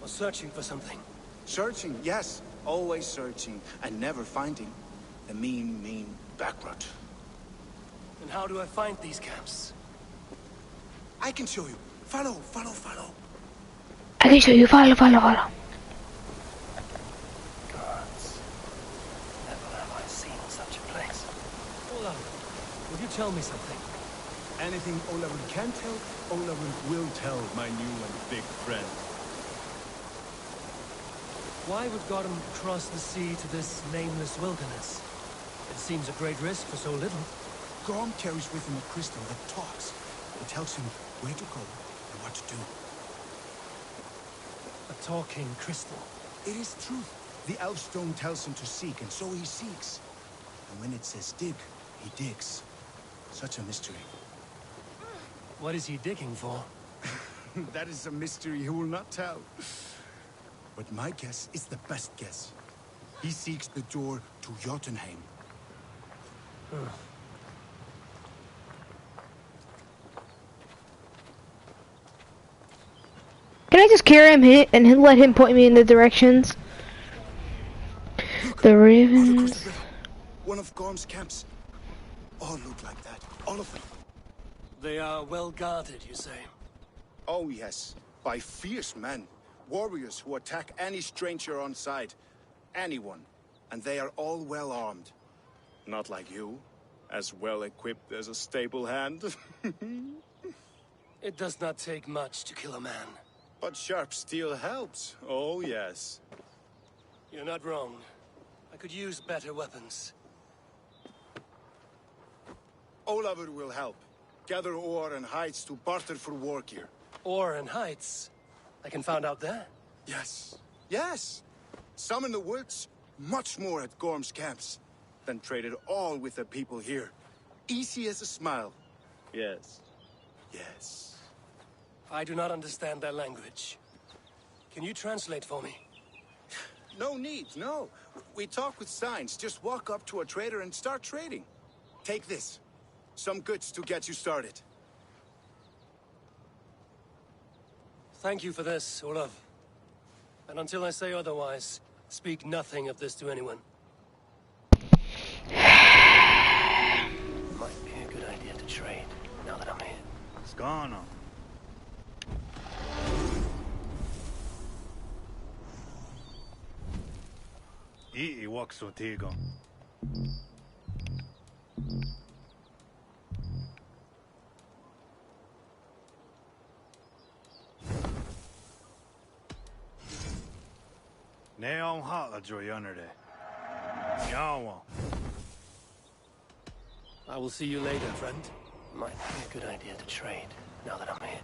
Or searching for something? Searching, yes. Always searching. And never finding. The mean backrot. And how do I find these camps? I can show you. Follow. I can show you. Follow. Gods. Never have I seen such a place. Hold on. Will you tell me something? Anything Olavur can tell, Olavur will tell my new and big friend. Why would Gotham cross the sea to this nameless wilderness? It seems a great risk for so little. Gorm carries with him a crystal that talks. It tells him where to go and what to do. A talking crystal. It is truth. The Elfstone tells him to seek, and so he seeks. And when it says dig, he digs. Such a mystery. What is he digging for? That is a mystery he will not tell. But my guess is the best guess. He seeks the door to Jotunheim. Can I just carry him and let him point me in the directions? The ravens. One of Gorm's camps. All look like that. All of them. They are well guarded, you say? Oh yes. By fierce men. Warriors who attack any stranger on sight. Anyone. And they are all well armed. Not like you. As well equipped as a stable hand. It does not take much to kill a man. But sharp steel helps. Oh yes. You're not wrong. I could use better weapons. Olavur will help. Gather ore and hides to barter for war gear. Ore and heights? I can find out there? Yes. Yes! Some in the woods, much more at Gorm's camps. Then traded all with the people here. Easy as a smile. Yes. Yes. I do not understand their language. Can you translate for me? No need, no. We talk with signs. Just walk up to a trader and start trading. Take this. Some goods to get you started. Thank you for this, Olaf. And until I say otherwise, speak nothing of this to anyone. Might be a good idea to trade, now that I'm here. What's going on? Ii wakso tigo. Neon hot joy under there. Yawa. I will see you later, friend. Might be a good idea to trade, now that I'm here.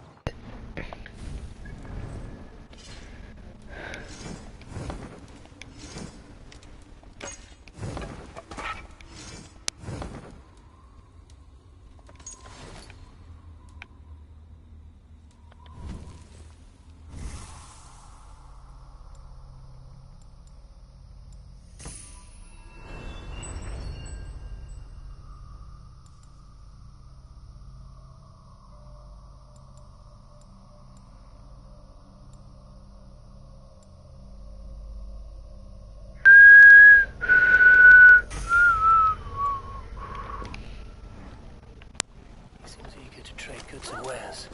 Seems eager to trade goods and wares.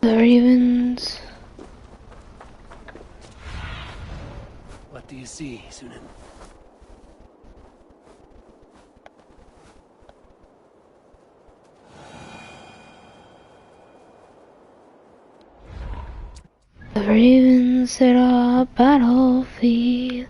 The ravens. What do you see, Sunan? The ravens at our battlefield.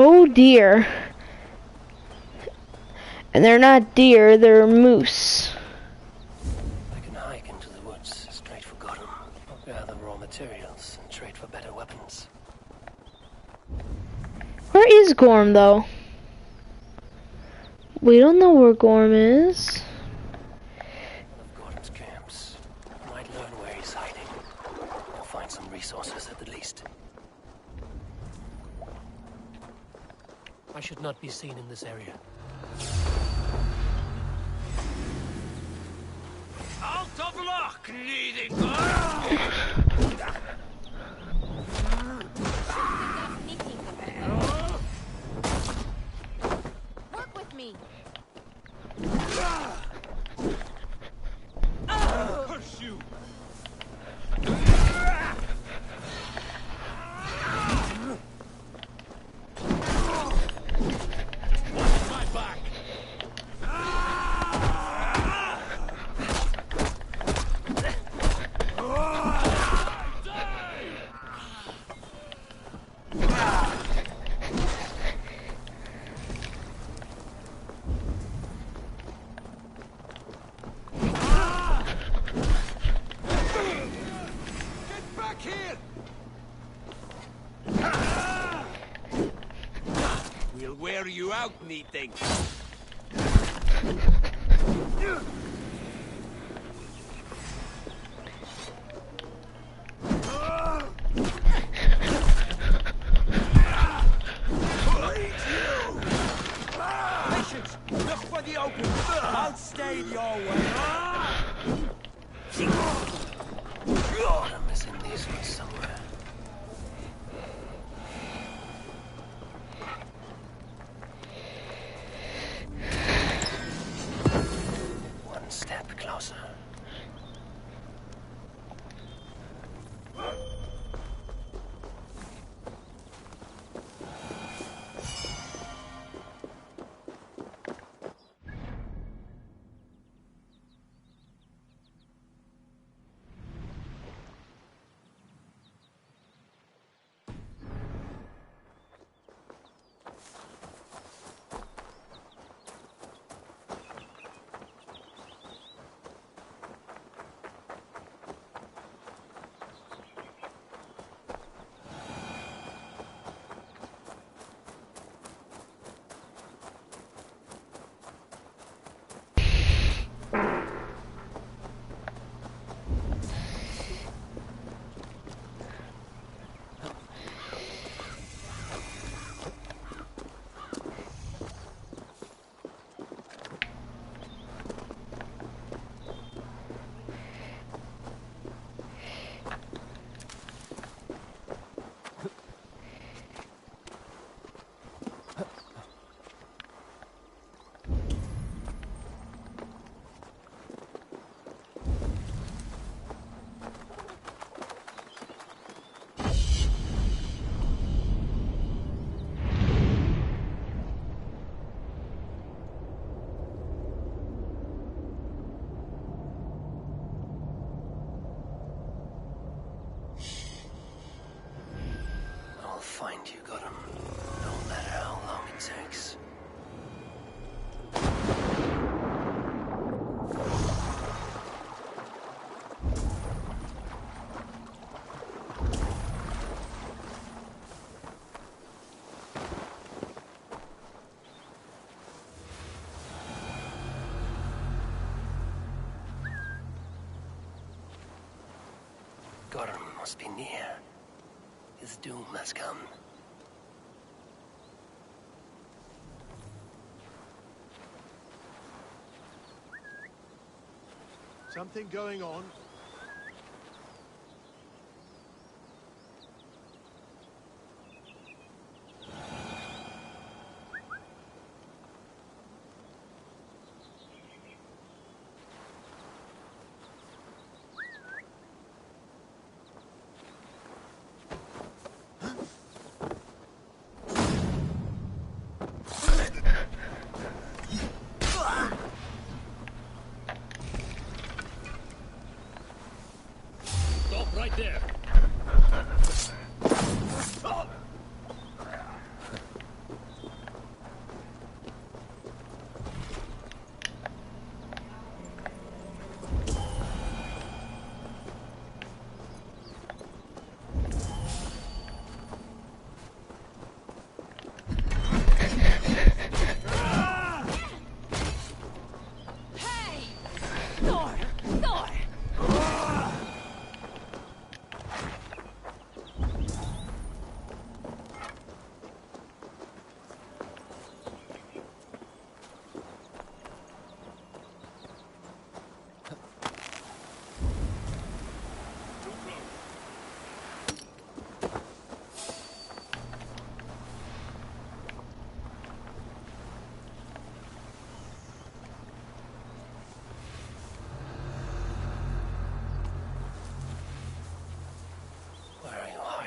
Oh dear. And they're not deer, they're moose. I can hike into the woods, straight for Gotham. I'll gather raw materials and trade for better weapons. Where is Gorm, though? We don't know where Gorm is. One of Gordon's camps. Might learn where he's hiding. I'll find some horses at the least. I should not be seen in this area. Out of luck, needing Work with me. Pursue. Watch my back. Get back here! We'll wear you out, neat thing. Patience! Look for the open! I'll stay your way. Bottom is in these woods somewhere. One step closer. I'll find you, Gotham. No matter how long it takes. Gotham must be near. His doom has come. Something going on?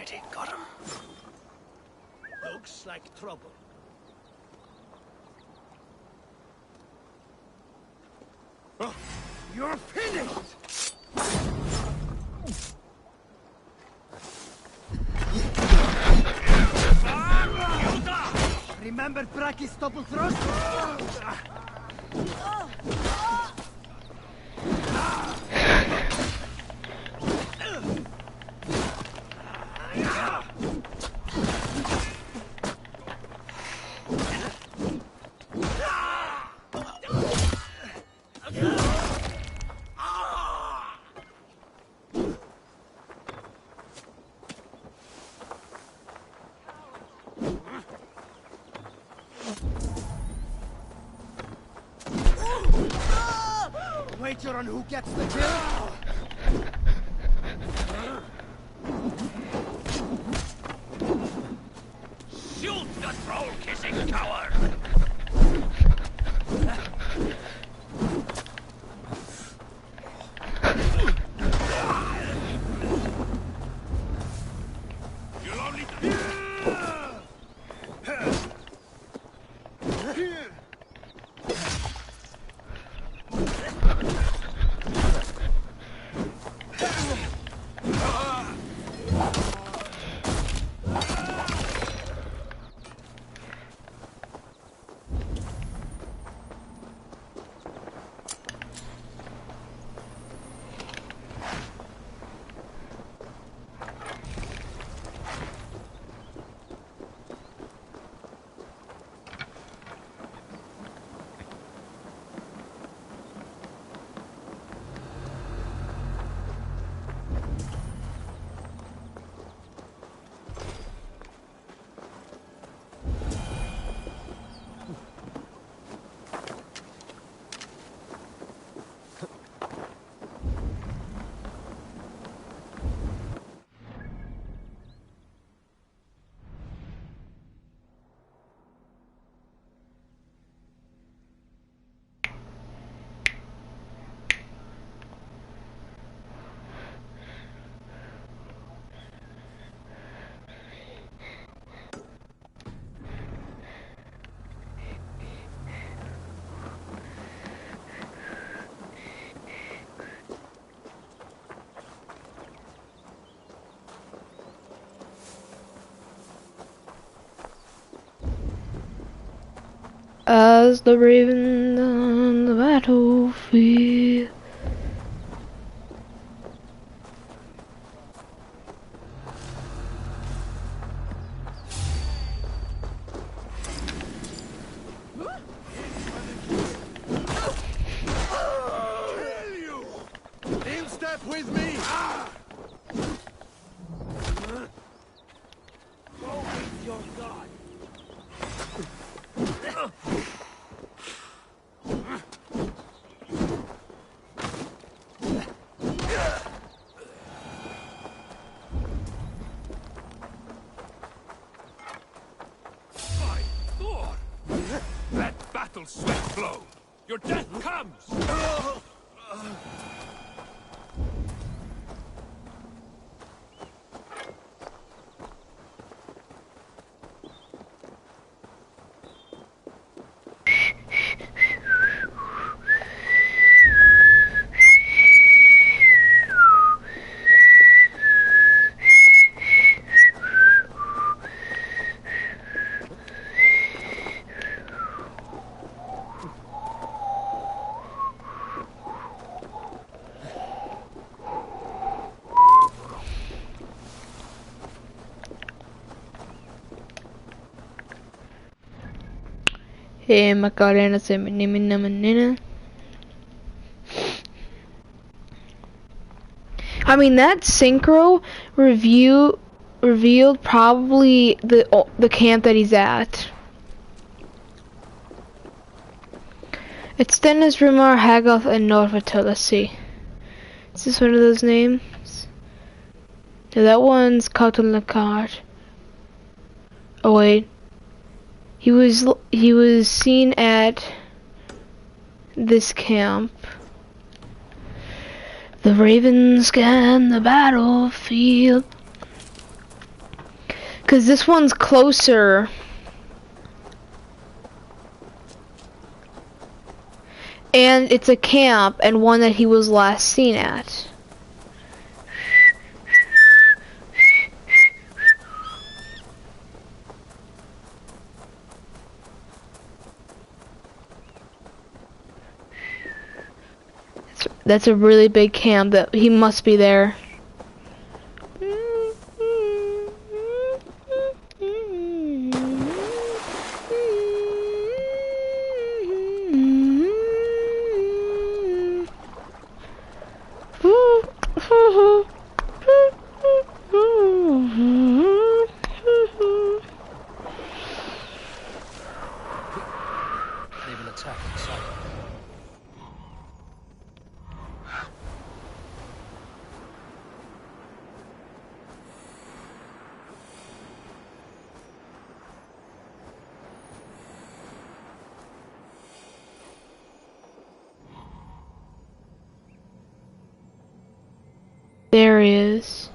Alrighty, got him. Looks like trouble. You're finished! Remember Braki's double thrust? Wager on who gets the kill? Shoot the troll-kissing coward! You'll only... As the raven on the battlefield. In step with me! Go with your god! My Lord! Let battle sweat flow! Your death comes! Macarena se menina. I mean, that synchro revealed probably the camp that he's at. It's Dennis, Rumar, Haggoth, and Norvato. Let's see. Is this one of those names? Yeah, that one's Cotton Lacard. Oh wait. He was seen at this camp. The ravens scan the battlefield. Because this one's closer. And it's a camp, and one that he was last seen at. That's a really big camp. That he must be there. They've been attacked inside. There he is.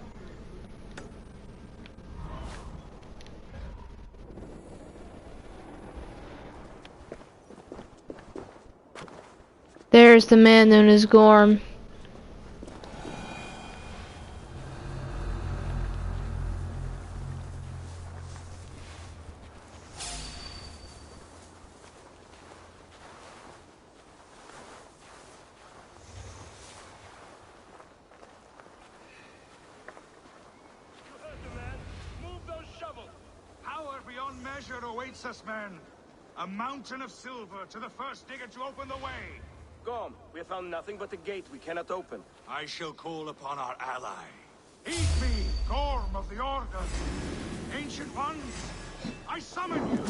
There's the man known as Gorm. Power beyond measure awaits us, men. A mountain of silver to the first digger to open the way. Gorm, we have found nothing but a gate we cannot open. I shall call upon our ally. Heed me, Gorm of the Order. Ancient ones, I summon you.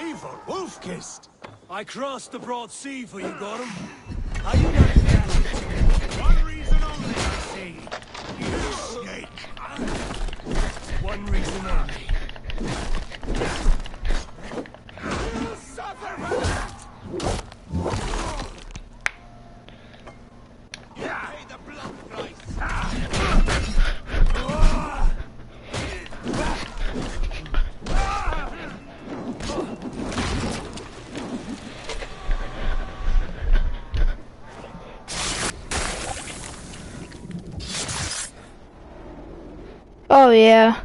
Evil wolf-kissed. I crossed the broad sea for you, Gorm. Are you not that? One reason only, I see. You snake. One reason only. You suffer for that! Yeah. Pay the blood price. Oh yeah.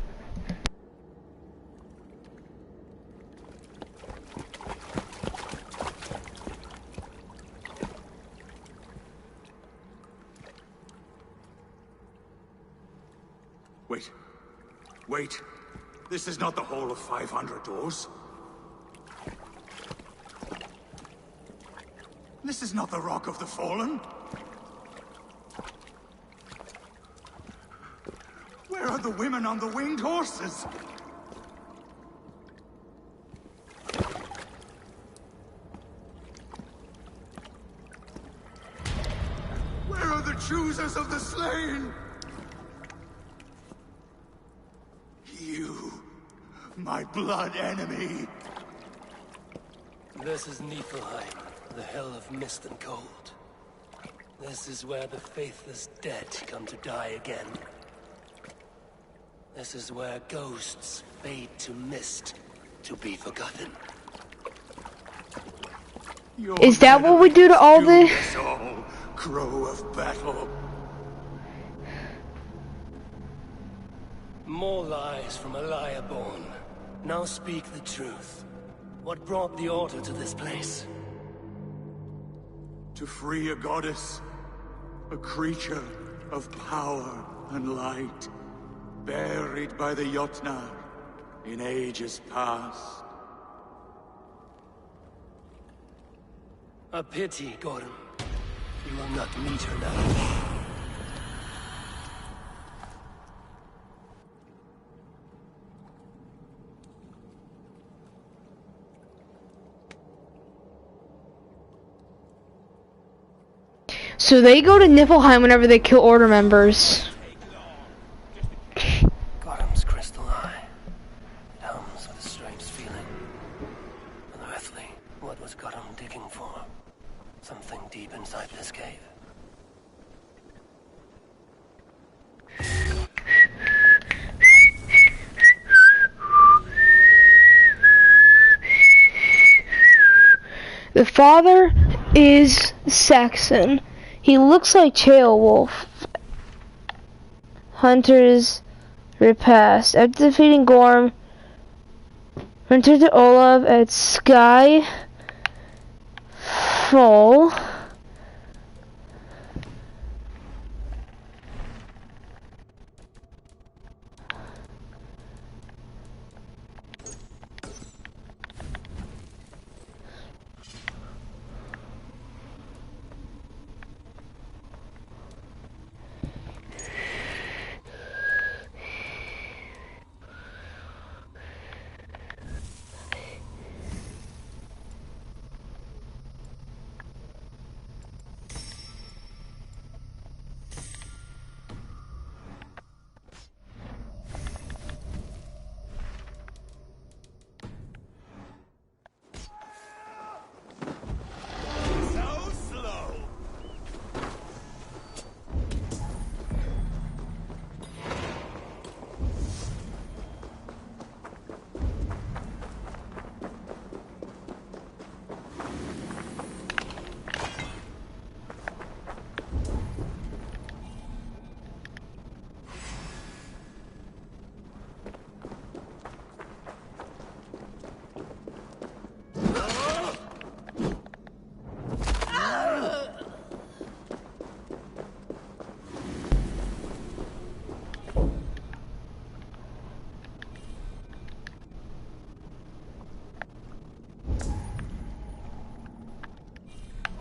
Wait. Wait. This is not the Hall of 500 Doors. This is not the Rock of the Fallen. Where are the women on the winged horses? Where are the choosers of the slain? You, my blood enemy. This is Niflheim, the hell of mist and cold. This is where the faithless dead come to die again. This is where ghosts fade to mist, to be forgotten. Is that what we do to all the... All, crow of battle. More lies from a liar born. Now speak the truth. What brought the Order to this place? To free a goddess, a creature of power and light, buried by the Jotnar in ages past. A pity, Gorm. You will not meet her now. So they go to Niflheim whenever they kill Order members. Gorm's crystal eye. It hums with a strange feeling. Unearthly. What was Gorm digging for? Something deep inside this cave. The father is Saxon. He looks like Beowulf. Hunters repast. After defeating Gorm, return to Olav at Skyfall.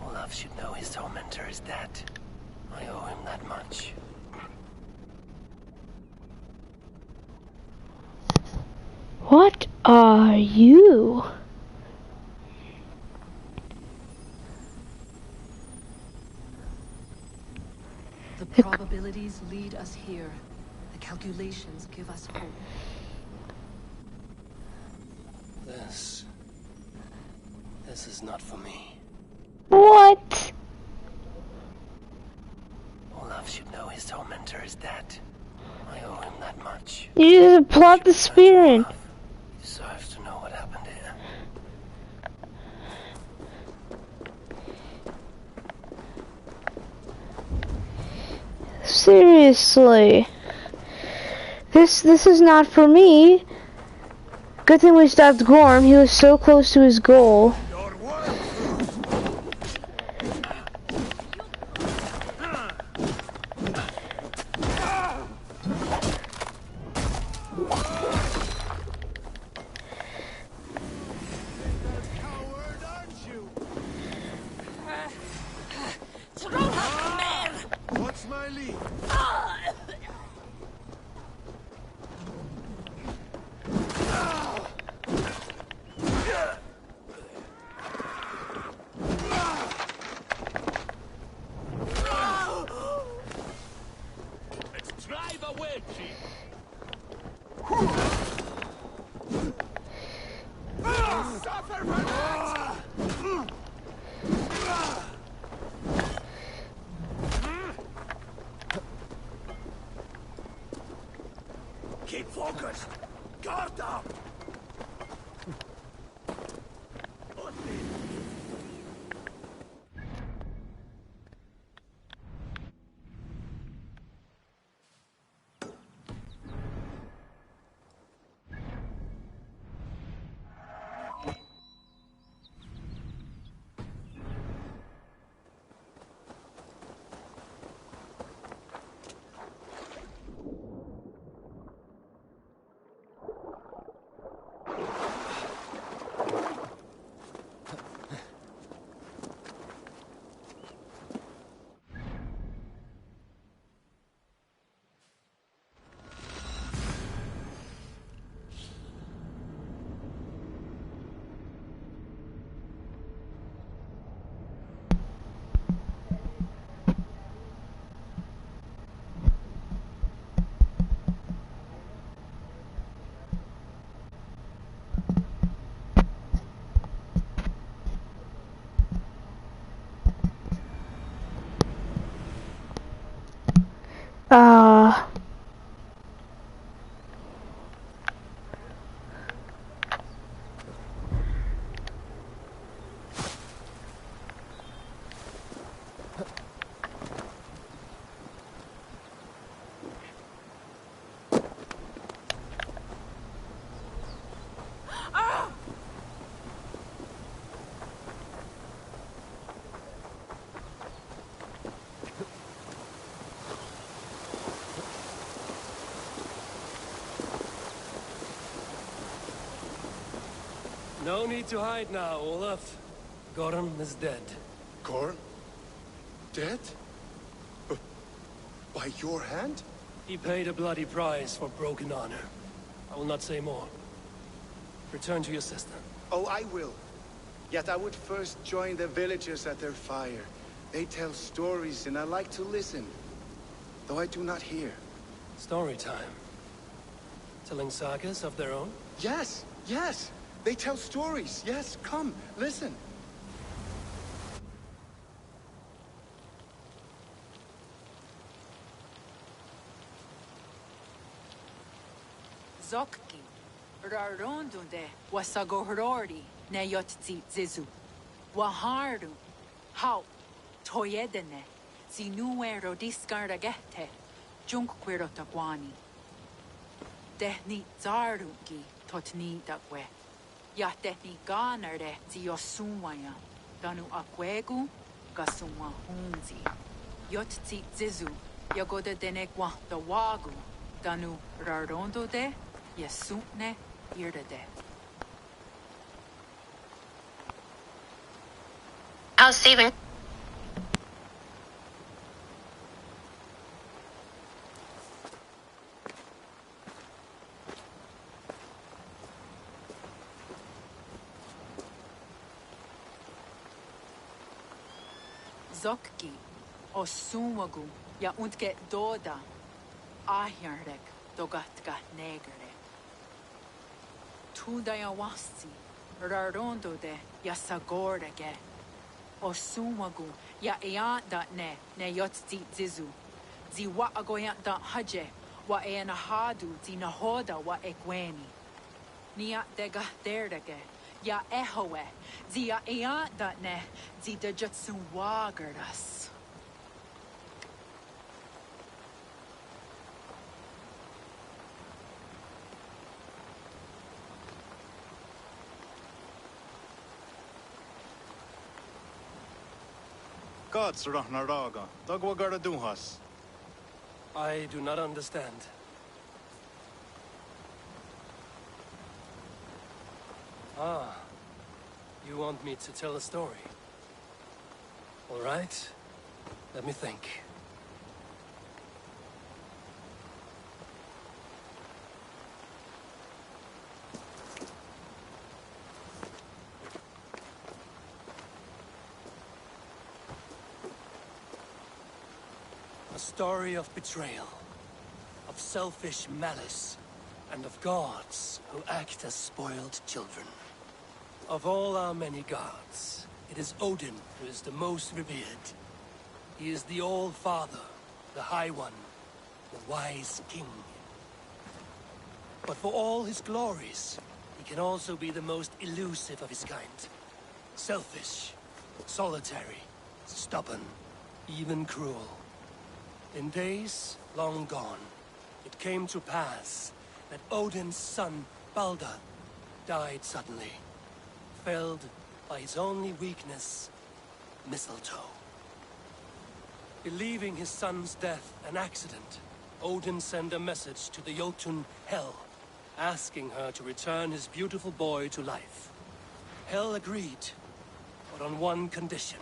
Olaf should know his tormentor is dead. I owe him that much. What are you? The probabilities lead us here. The calculations give us hope. This is not for me. What? Olaf should know his tormentor is dead. I owe him that much. You just plot the spear in. He deserves to know what happened here. Seriously. This is not for me. Good thing we stopped Gorm. He was so close to his goal. What's my lead? Let's drive away, Chief. Suffer for that! Keep focused. Guard up. No need to hide now, Olaf. Gorm is dead. Gorm? Dead? By your hand? He paid a bloody price for broken honor. I will not say more. Return to your sister. Oh, I will. Yet I would first join the villagers at their fire. They tell stories and I like to listen, though I do not hear. Story time. Telling sagas of their own? Yes, yes! They tell stories. Yes, come, listen. Zokki, Rarondunde, Wasagohorori, Neyotzi Zizu, Waharu, Hau, Toyedene, Zinuero discardagete, Junquirotagwani. Dehni Zarungi, Totni Dagwe, Yatehni Ganare, Ziosumaya, Danu Akwegu, Gasuma Hunzi, Yotzi Zizu, Yagoda Denegwa, the Wagu, Danu Rarondo de, Yesune, Irdade. How's Steven? Zokki, Osumagu, Ya Untke Doda, Ahjarek, Dogatka Negere. Tudayawasi, Rarondo de, Ya Sagordage, Osumagu, Ya Eanda ne Yotzi Zizu, Ziwa Agoyanta Haje, Wa Eanahadu, Zinahoda, Wa Egweni. Nia Dega Derdage, Ya Ehoe, Zia Eanda ne, Zida Jutsu Wagardas. Gods Rahnaraga, Dagwagara Duhas. I do not understand. Ah, you want me to tell a story? All right, let me think. A story of betrayal, of selfish malice, and of gods who act as spoiled children. Of all our many gods, it is Odin who is the most revered. He is the All-Father, the High One, the Wise King. But for all his glories, he can also be the most elusive of his kind. Selfish, solitary, stubborn, even cruel. In days long gone, it came to pass that Odin's son, Balder, died suddenly, felled by his only weakness, mistletoe. Believing his son's death an accident, Odin sent a message to the Jotun Hel, asking her to return his beautiful boy to life. Hel agreed, but on one condition.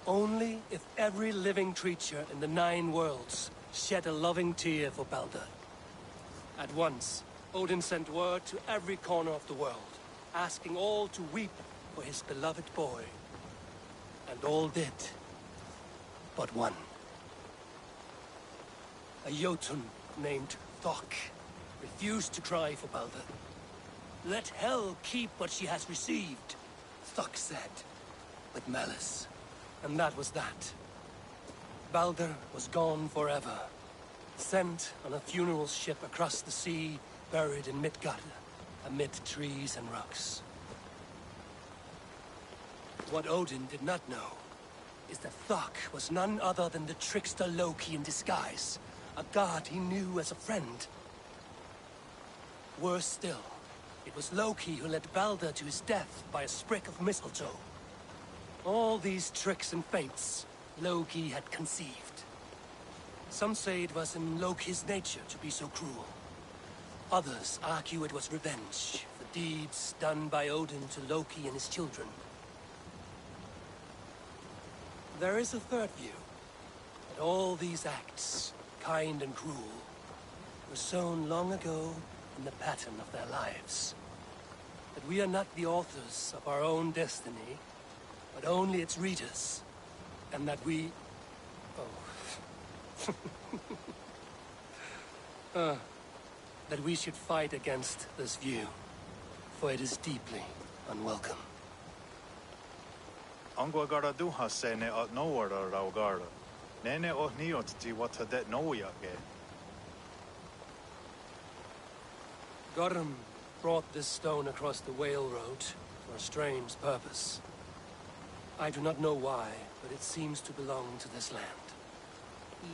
Only if every living creature in the 9 worlds shed a loving tear for Balder. At once, Odin sent word to every corner of the world, asking all to weep for his beloved boy. And all did, but one. A Jotun named Thok refused to cry for Balder. Let Hel keep what she has received, Thok said, with malice. And that was that. Balder was gone forever, sent on a funeral ship across the sea, buried in Midgard, amid trees and rocks. What Odin did not know is that Thok was none other than the trickster Loki in disguise, a god he knew as a friend. Worse still, it was Loki who led Balder to his death by a sprig of mistletoe. All these tricks and feints Loki had conceived. Some say it was in Loki's nature to be so cruel. Others argue it was revenge for Deeds done by Odin to Loki and his children. There is a third view. That all these acts, kind and cruel, were sown long ago in the pattern of their lives. That we are not the authors of our own destiny, but only its readers. And that we... oh. That we should fight against this view, for it is deeply unwelcome. Angwa gara duha se ne at no order rau gara. Nene o niot ti what that no yage. Gorum brought this stone across the Whale Road for a strange purpose. I do not know why, but it seems to belong to this land.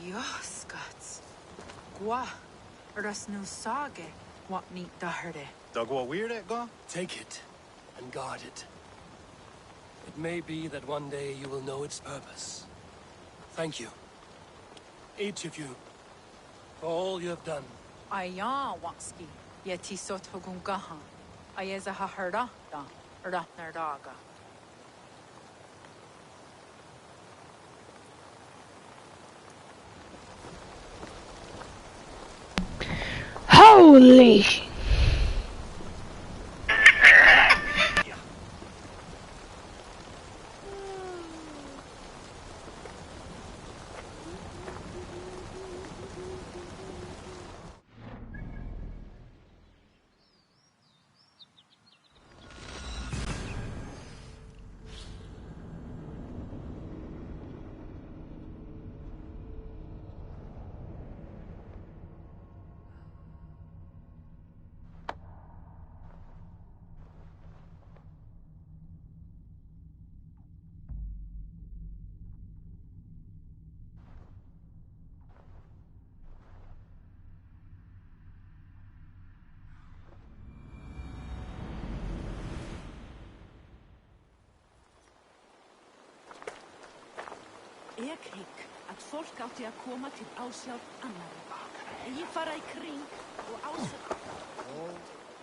Yoskats. Gwa. Ras no sage. What neat daherde. Dagwa weird it go? Take it and guard it. It may be that one day you will know its purpose. Thank you. Each of you. For all you have done. Aya waski. Yeti sot hogungaha. Ayeza haherda da. Ratnerdaga. Holy! Ég hygg að fólk átti að koma til ásjár annarra. Ég fara í kring og ásjár...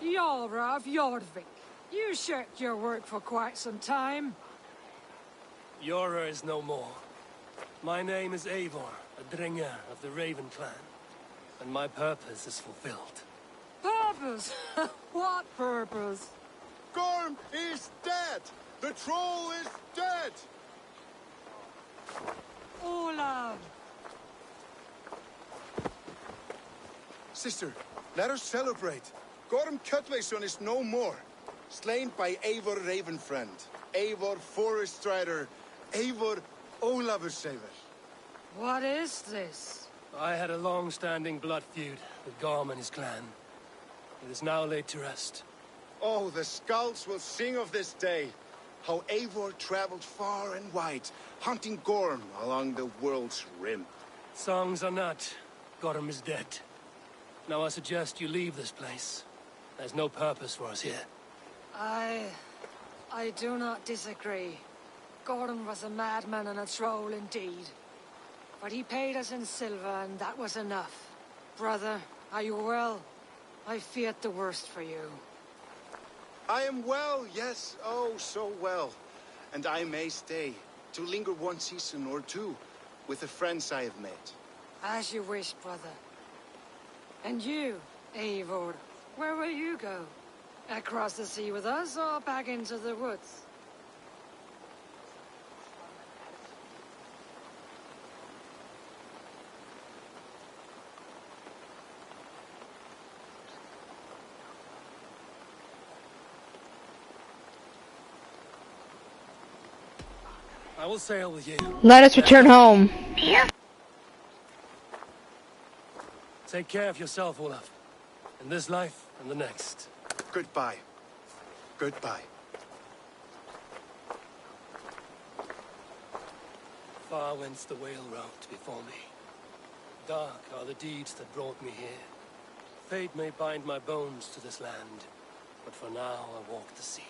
Jarl of Jorvik, you shirked your work for quite some time. Yora is no more. My name is Eivor, a Dringer of the Raven clan. And my purpose is fulfilled. Purpose? What purpose? Gorm is dead! The troll is dead! Olav! Sister, let us celebrate. Gorm Cutlayson is no more. Slain by Eivor Ravenfriend, Eivor Forest Strider, Eivor Olavursaver. What is this? I had a long-standing blood feud with Gorm and his clan. It is now laid to rest. Oh, the skulls will sing of this day. How Eivor traveled far and wide, hunting Gorm along the world's rim. Songs are not. Gorm is dead. Now I suggest you leave this place. There's no purpose for us here. I do not disagree. Gordon was a madman and a troll indeed. But he paid us in silver, and that was enough. Brother, are you well? I feared the worst for you. I am well, yes, oh, so well. And I may stay, to linger one season or two, with the friends I have made. As you wish, brother. And you, Eivor, where will you go? Across the sea with us, or back into the woods? I will sail with you. Let us return home. Take care of yourself, Olaf. In this life and the next. Goodbye. Goodbye. Far went the Whale Road before me. Dark are the deeds that brought me here. Fate may bind my bones to this land, but for now I walk the sea.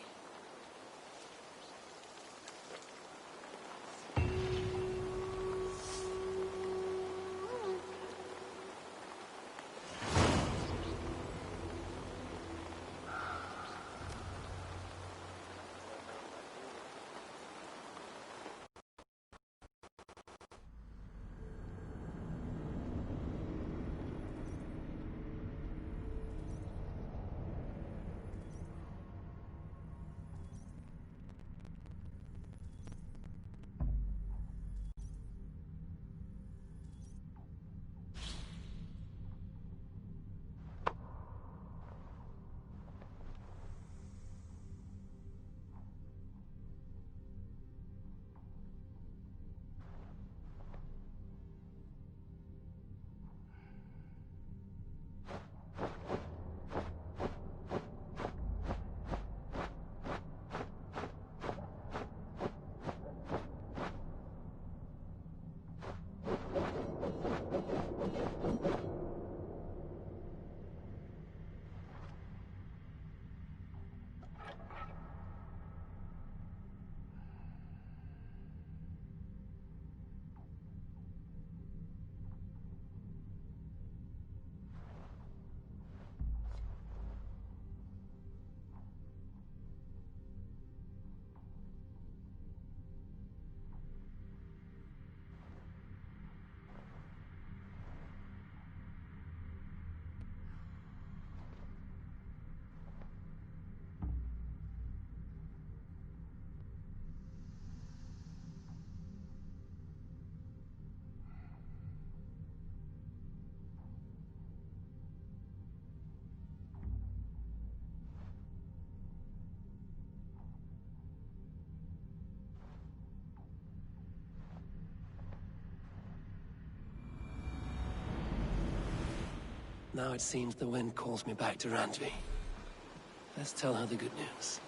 Now it seems the wind calls me back to Randvi. Let's tell her the good news.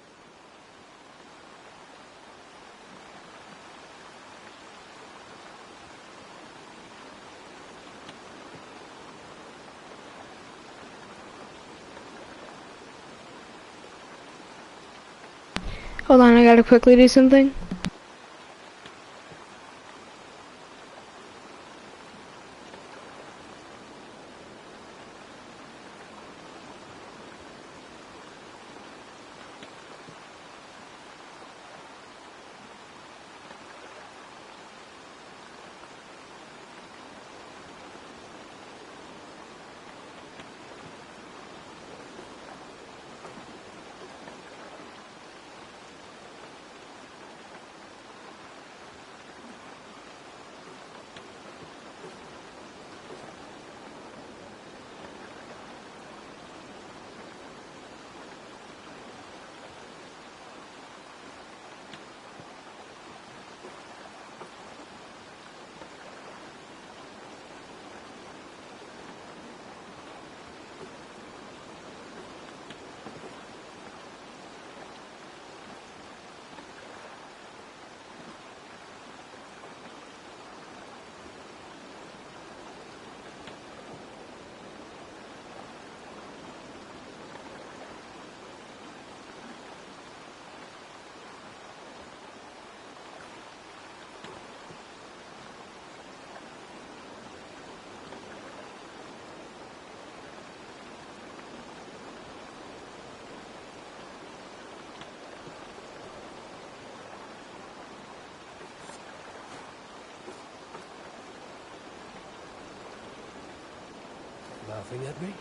Hold on, I gotta quickly do something. Laughing at me?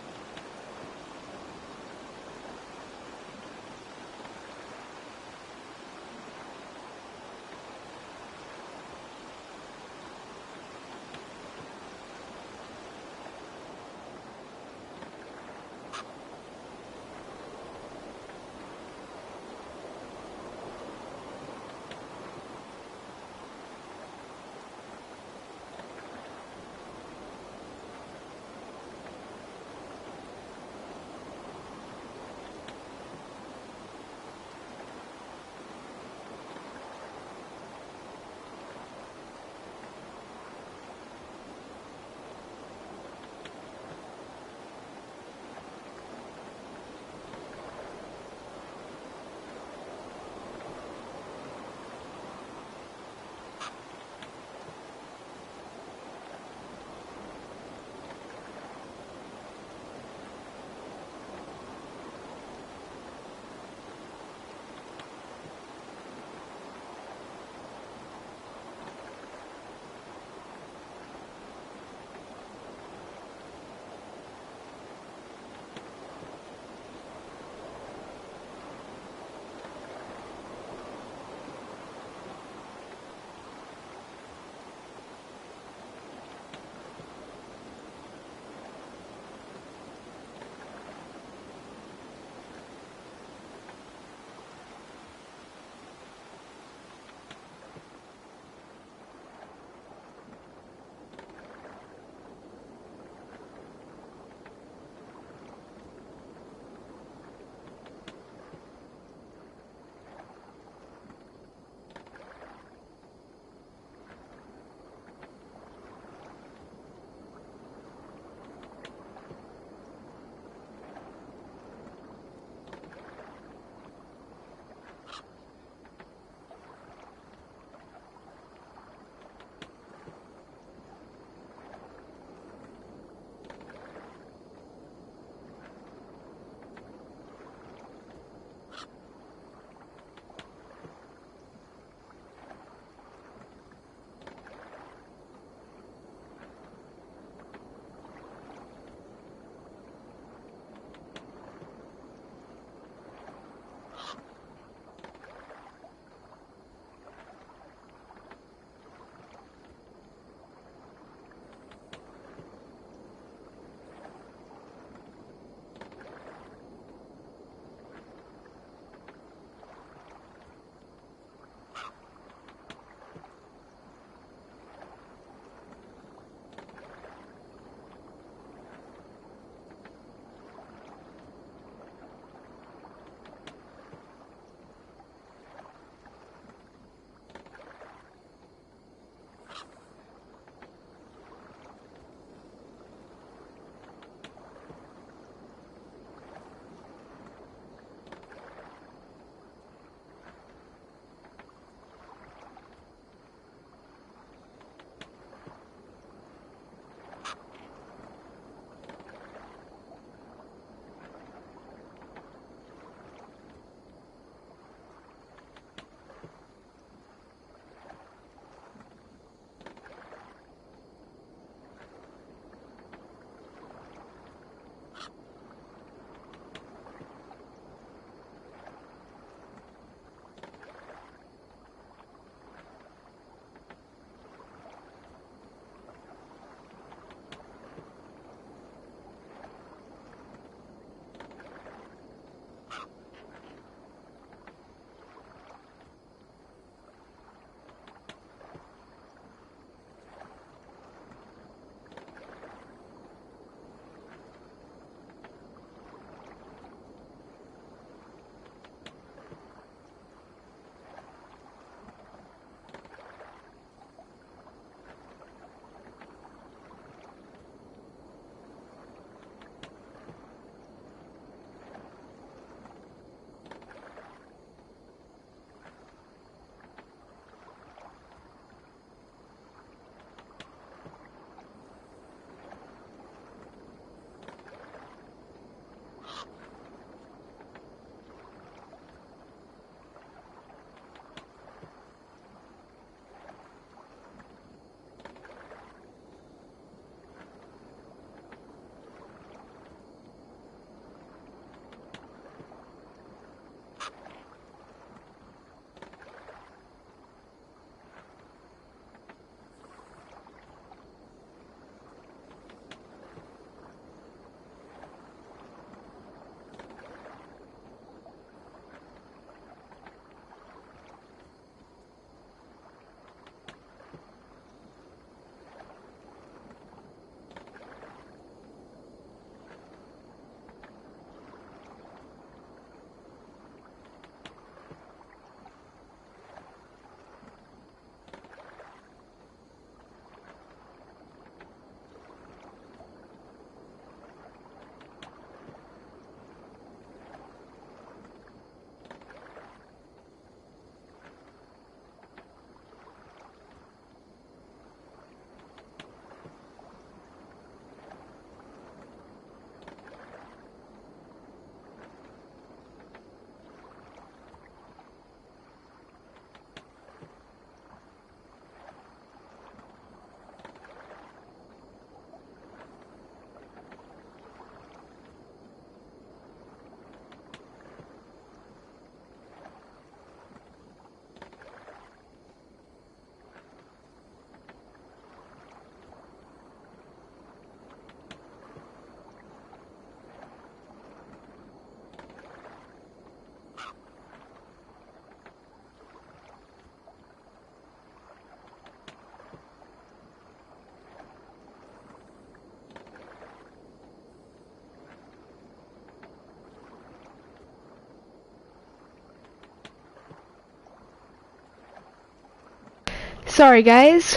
Sorry, guys.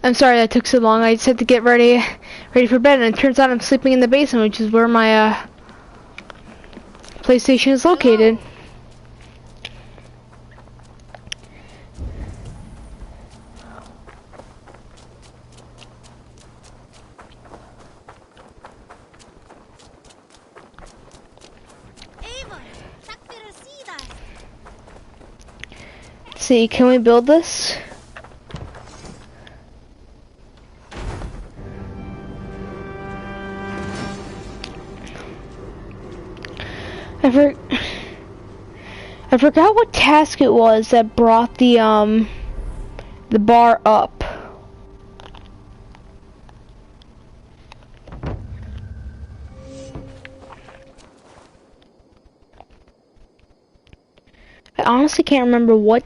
I'm sorry that took so long. I just had to get ready for bed, and it turns out I'm sleeping in the basement, which is where my PlayStation is located. Let's see, can we build this? I forgot what task it was that brought the bar up. I honestly can't remember what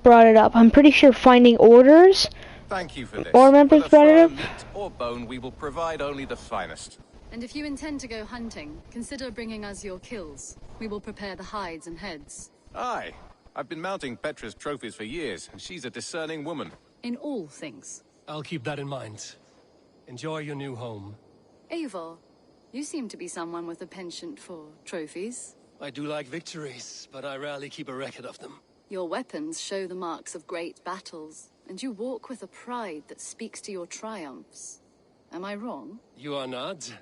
brought it up. I'm pretty sure finding orders. Thank you for this. Or members brought it up. Meat or bone, we will provide only the finest. And if you intend to go hunting, consider bringing us your kills. We will prepare the hides and heads. Aye. I've been mounting Petra's trophies for years, and she's a discerning woman. In all things. I'll keep that in mind. Enjoy your new home. Eivor, you seem to be someone with a penchant for trophies. I do like victories, but I rarely keep a record of them. Your weapons show the marks of great battles, and you walk with a pride that speaks to your triumphs. Am I wrong? You are not.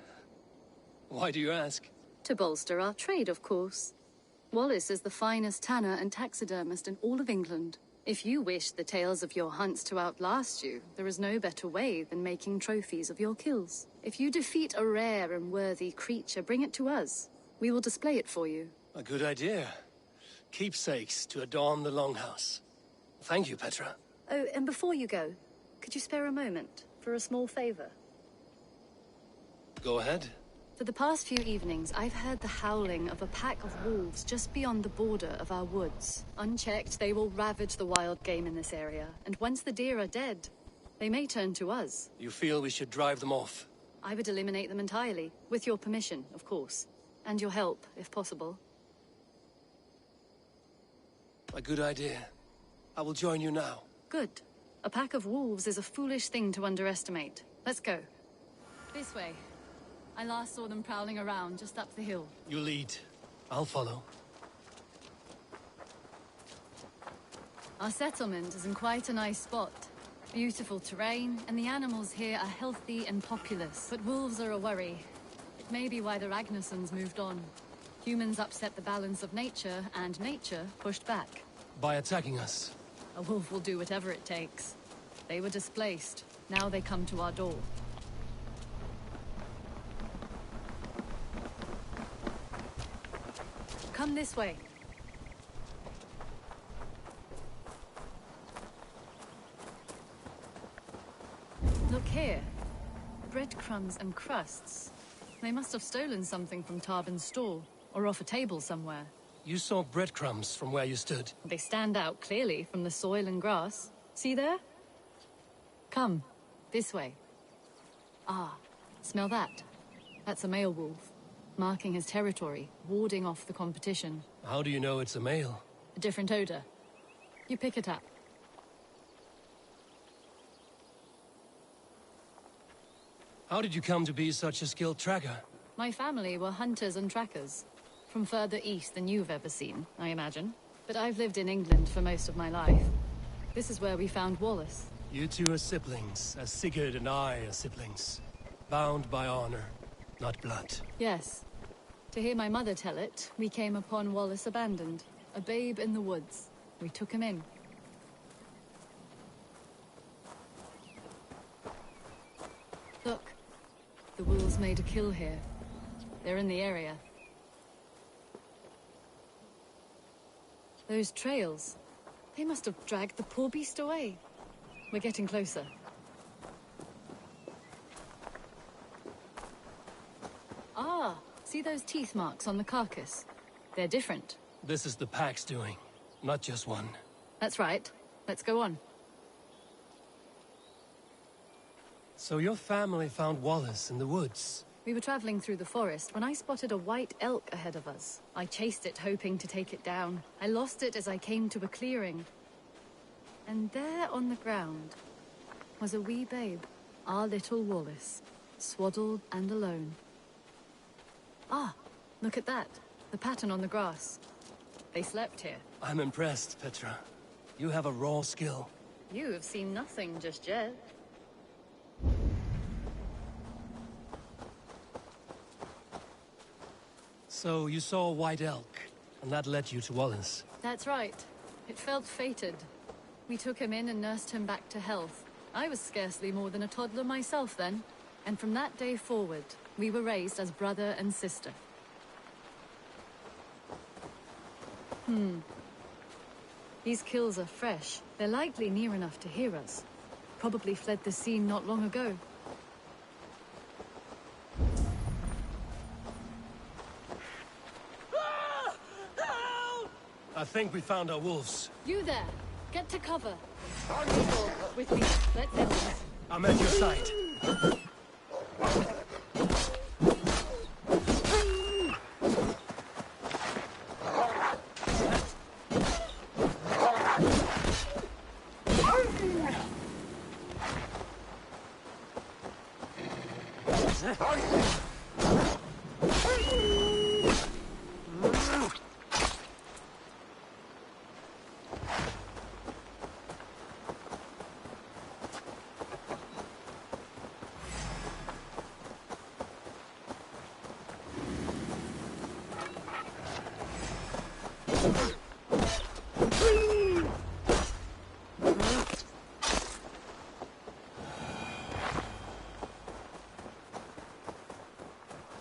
Why do you ask? To bolster our trade, of course. Wallace is the finest tanner and taxidermist in all of England. If you wish the tales of your hunts to outlast you, there is no better way than making trophies of your kills. If you defeat a rare and worthy creature, bring it to us. We will display it for you. A good idea. Keepsakes to adorn the longhouse. Thank you, Petra. Oh, and before you go, could you spare a moment for a small favor? Go ahead. For the past few evenings, I've heard the howling of a pack of wolves just beyond the border of our woods. Unchecked, they will ravage the wild game in this area, and once the deer are dead, they may turn to us. You feel we should drive them off? I would eliminate them entirely, with your permission, of course. And your help, if possible. A good idea. I will join you now. Good. A pack of wolves is a foolish thing to underestimate. Let's go. This way. I last saw them prowling around just up the hill. You lead. I'll follow. Our settlement is in quite a nice spot. Beautiful terrain, and the animals here are healthy and populous. But wolves are a worry. It may be why the Ragnarsons moved on. Humans upset the balance of nature, and nature pushed back. By attacking us? A wolf will do whatever it takes. They were displaced. Now they come to our door. Come this way. Look here. Breadcrumbs and crusts. They must have stolen something from Tarbin's store, or off a table somewhere. You saw breadcrumbs from where you stood. They stand out clearly from the soil and grass. See there? Come, this way. Ah, smell that? That's a male wolf, marking his territory, warding off the competition. How do you know it's a male? A different odor. You pick it up. How did you come to be such a skilled tracker? My family were hunters and trackers. From further east than you've ever seen, I imagine. But I've lived in England for most of my life. This is where we found Wallace. You two are siblings, as Sigurd and I are siblings. Bound by honor, not blood. Yes. To hear my mother tell it, we came upon Wallace abandoned. A babe in the woods. We took him in. Look. The wolves made a kill here. They're in the area. Those trails. They must have dragged the poor beast away. We're getting closer. Ah, see those teeth marks on the carcass? They're different. This is the pack's doing, not just one. That's right. Let's go on. So your family found Wallace in the woods? We were traveling through the forest when I spotted a white elk ahead of us. I chased it, hoping to take it down. I lost it as I came to a clearing. And there on the ground was a wee babe, our little Wallace, swaddled and alone. Ah, look at that. The pattern on the grass. They slept here. I'm impressed, Petra. You have a raw skill. You have seen nothing just yet. So you saw a white elk, and that led you to Wallace. That's right. It felt fated. We took him in and nursed him back to health. I was scarcely more than a toddler myself then. And from that day forward, we were raised as brother and sister. These kills are fresh. They're likely near enough to hear us. Probably fled the scene not long ago. I think we found our wolves. You there! Get to cover! With me. Let's end this. I'm at your side.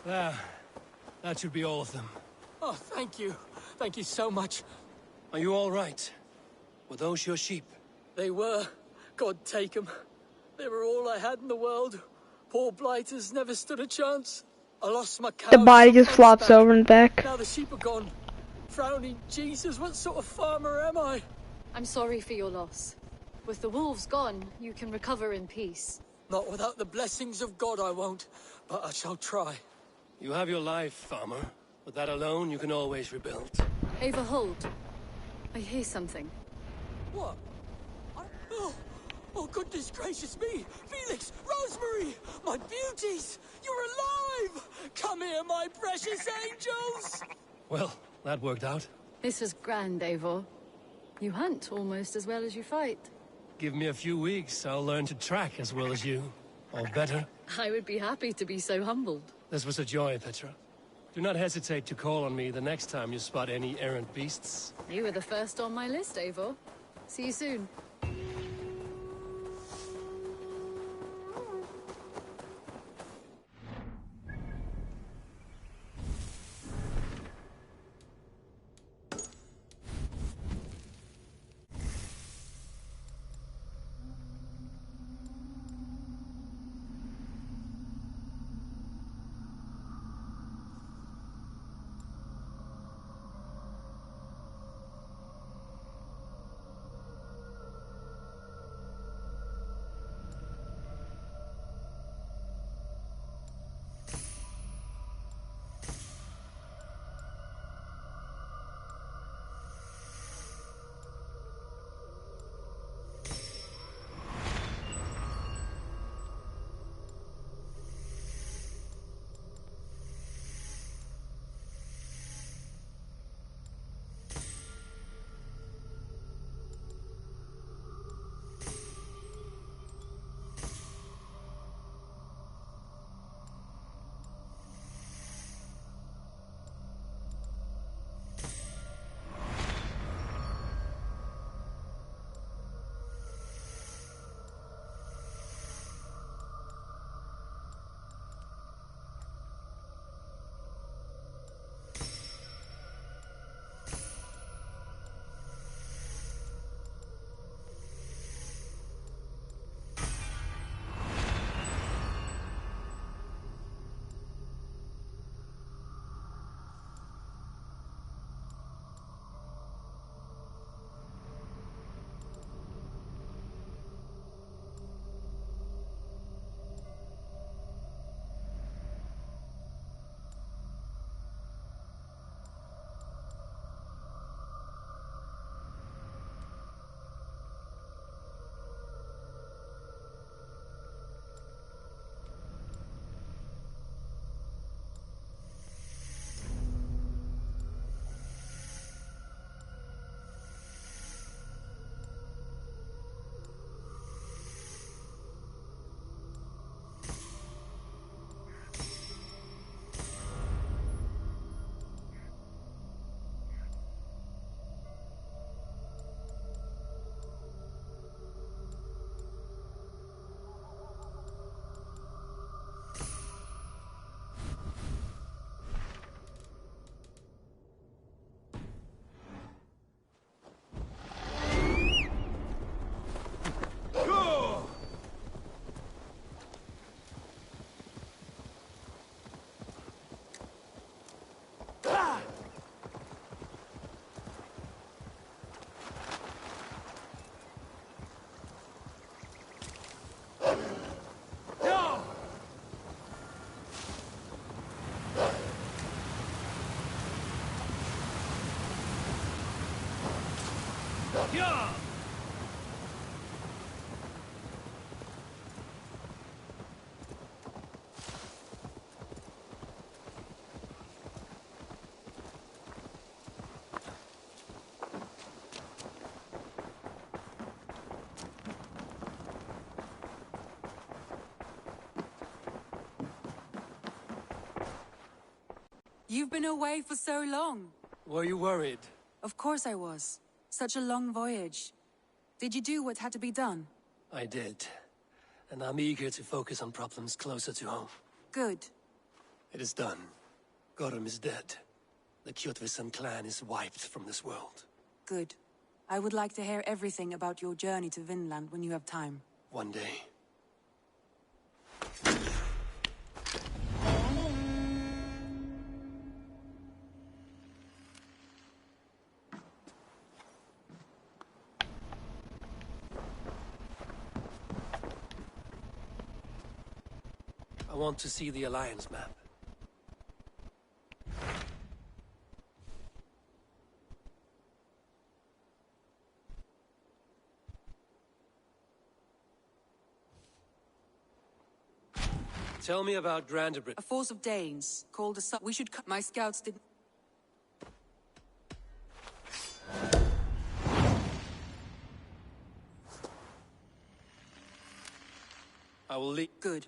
There. That should be all of them. Oh, thank you. Thank you so much. Are you all right? Were those your sheep? They were. God take them. They were all I had in the world. Poor blighters never stood a chance. I lost my cow. The body just flops over and back. Now the sheep are gone. Frowning Jesus, what sort of farmer am I? I'm sorry for your loss. With the wolves gone, you can recover in peace. Not without the blessings of God I won't, but I shall try. You have your life, farmer. With that alone, you can always rebuild. Ava, hold. I hear something. What? Oh, goodness gracious me! Felix! Rosemary! My beauties! You're alive! Come here, my precious angels! Well, that worked out. This is grand, Eivor. You hunt almost as well as you fight. Give me a few weeks, I'll learn to track as well as you. Or better. I would be happy to be so humbled. This was a joy, Petra. Do not hesitate to call on me the next time you spot any errant beasts. You were the first on my list, Eivor. See you soon. You've been away for so long. Were you worried? Of course I was. Such a long voyage. Did you do what had to be done? I did. And I'm eager to focus on problems closer to home. Good. It is done. Gorum is dead. The Kjotveson clan is wiped from this world. Good. I would like to hear everything about your journey to Vinland when you have time. One day. I want to see the Alliance map. Tell me about Grandebridge. A force of Danes, called the We should cut. My scouts did. I will leave. Good.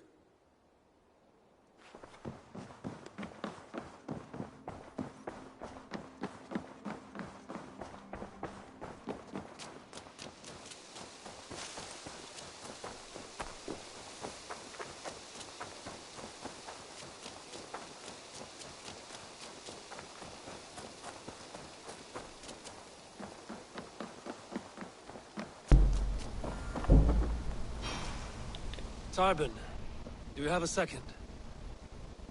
Tarbin, do you have a second?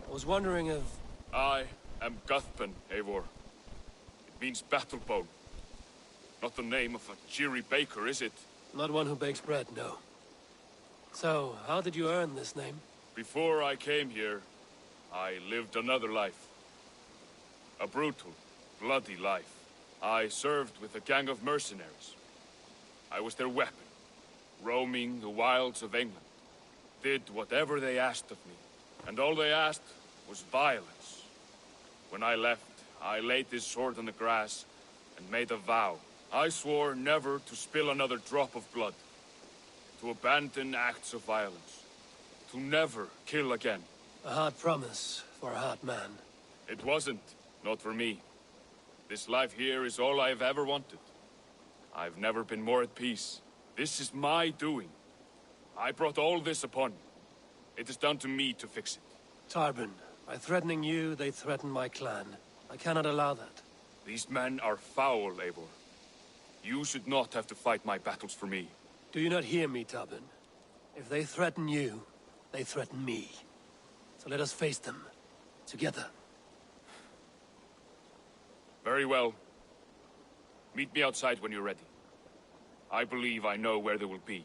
I was wondering if... I am Guthpen, Eivor. It means battlebone. Not the name of a cheery baker, is it? Not one who bakes bread, no. So, how did you earn this name? Before I came here, I lived another life. A brutal, bloody life. I served with a gang of mercenaries. I was their weapon, roaming the wilds of England. Did whatever they asked of me, and all they asked was violence. When I left, I laid this sword on the grass and made a vow. I swore never to spill another drop of blood, to abandon acts of violence, to never kill again. A hard promise for a hard man. It wasn't, not for me. This life here is all I've ever wanted. I've never been more at peace. This is my doing. I brought all this upon me. It is down to me to fix it. Tarbin, by threatening you, they threaten my clan. I cannot allow that. These men are foul, Eivor. You should not have to fight my battles for me. Do you not hear me, Tarbin? If they threaten you, they threaten me. So let us face them. Together. Very well. Meet me outside when you're ready. I believe I know where they will be.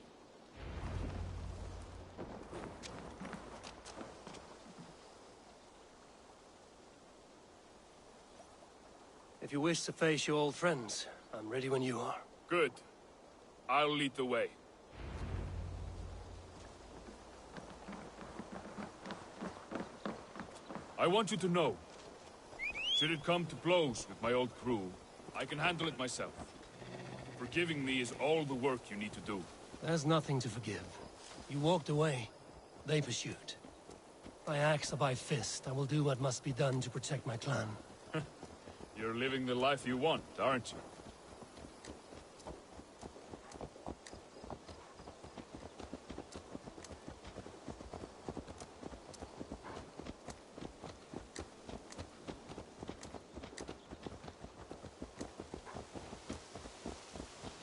If you wish to face your old friends, I'm ready when you are. Good. I'll lead the way. I want you to know, should it come to blows with my old crew, I can handle it myself. Forgiving me is all the work you need to do. There's nothing to forgive. You walked away. They pursued. By axe or by fist, I will do what must be done to protect my clan. You're living the life you want, aren't you?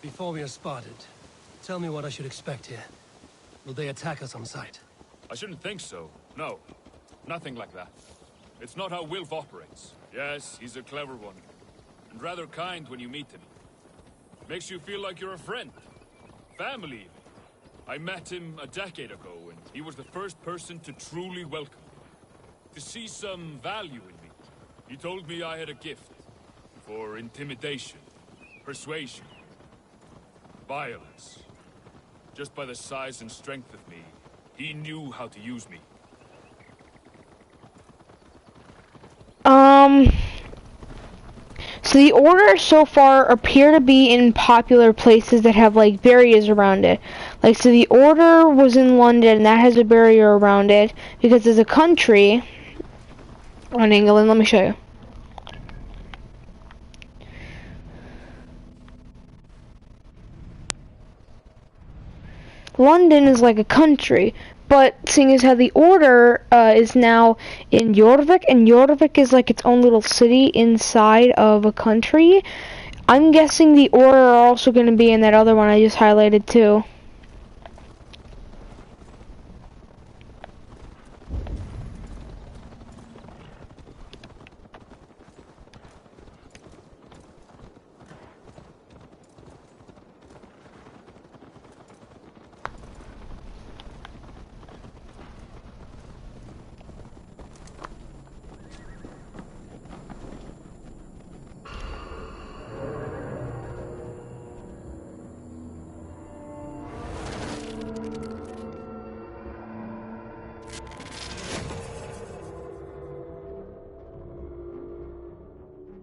Before we are spotted, tell me what I should expect here. Will they attack us on sight? I shouldn't think so. No. Nothing like that. It's not how Wilf operates. Yes, he's a clever one. And rather kind when you meet him. Makes you feel like you're a friend. Family, even. I met him a decade ago, and he was the first person to truly welcome me. To see some value in me. He told me I had a gift. For intimidation. Persuasion. Violence. Just by the size and strength of me, he knew how to use me. So the Order so far appear to be in popular places that have like barriers around it. Like, so the Order was in London, and that has a barrier around it because there's a country on England. Let me show you. London is like a country. But seeing as how the Order is now in Jorvik, and Jorvik is like its own little city inside of a country, I'm guessing the Order are also going to be in that other one I just highlighted too.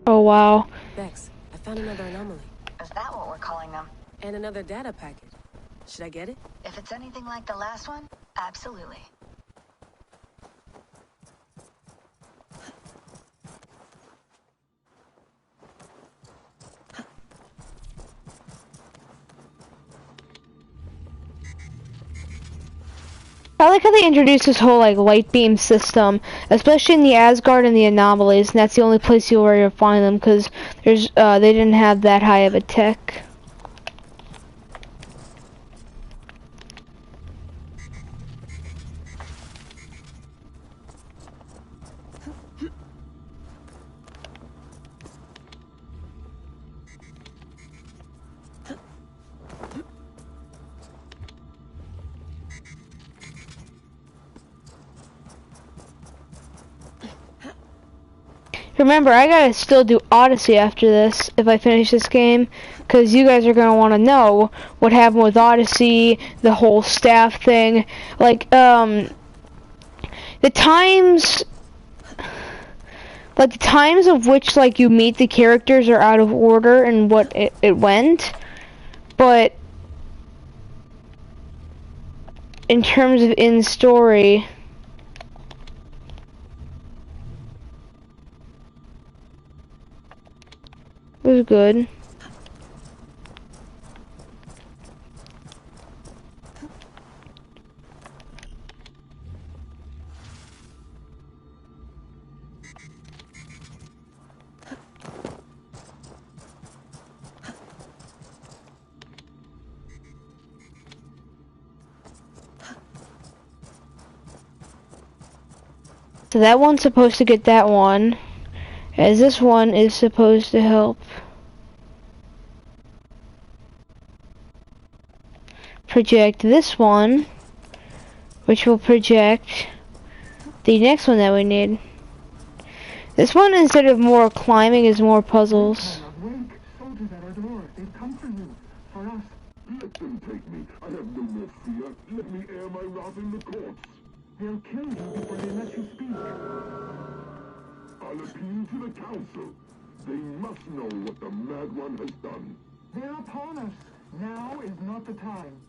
Oh wow. Bex, I found another anomaly. Is that what we're calling them? And another data packet. Should I get it? If it's anything like the last one, absolutely. I like how they introduced this whole like light beam system, especially in the Asgard and the anomalies, and that's the only place you'll ever find them because there's they didn't have that high of a tech. Remember, I gotta still do Odyssey after this, if I finish this game, because you guys are gonna want to know what happened with Odyssey, the whole staff thing, like, the times of which, like, you meet the characters are out of order and what it went, but in terms of in-story, it was good. So that one's supposed to get that one, as this one is supposed to help project this one, which will project the next one that we need. This one, instead of more climbing, is more puzzles. Soldiers at our door. They've come for you. For us. Let them take me. I have no more fear. Let me air my wrath in the courts. They'll kill you before they let you speak. I'll appeal to the council. They must know what the Mad One has done. They're upon us. Now is not the time.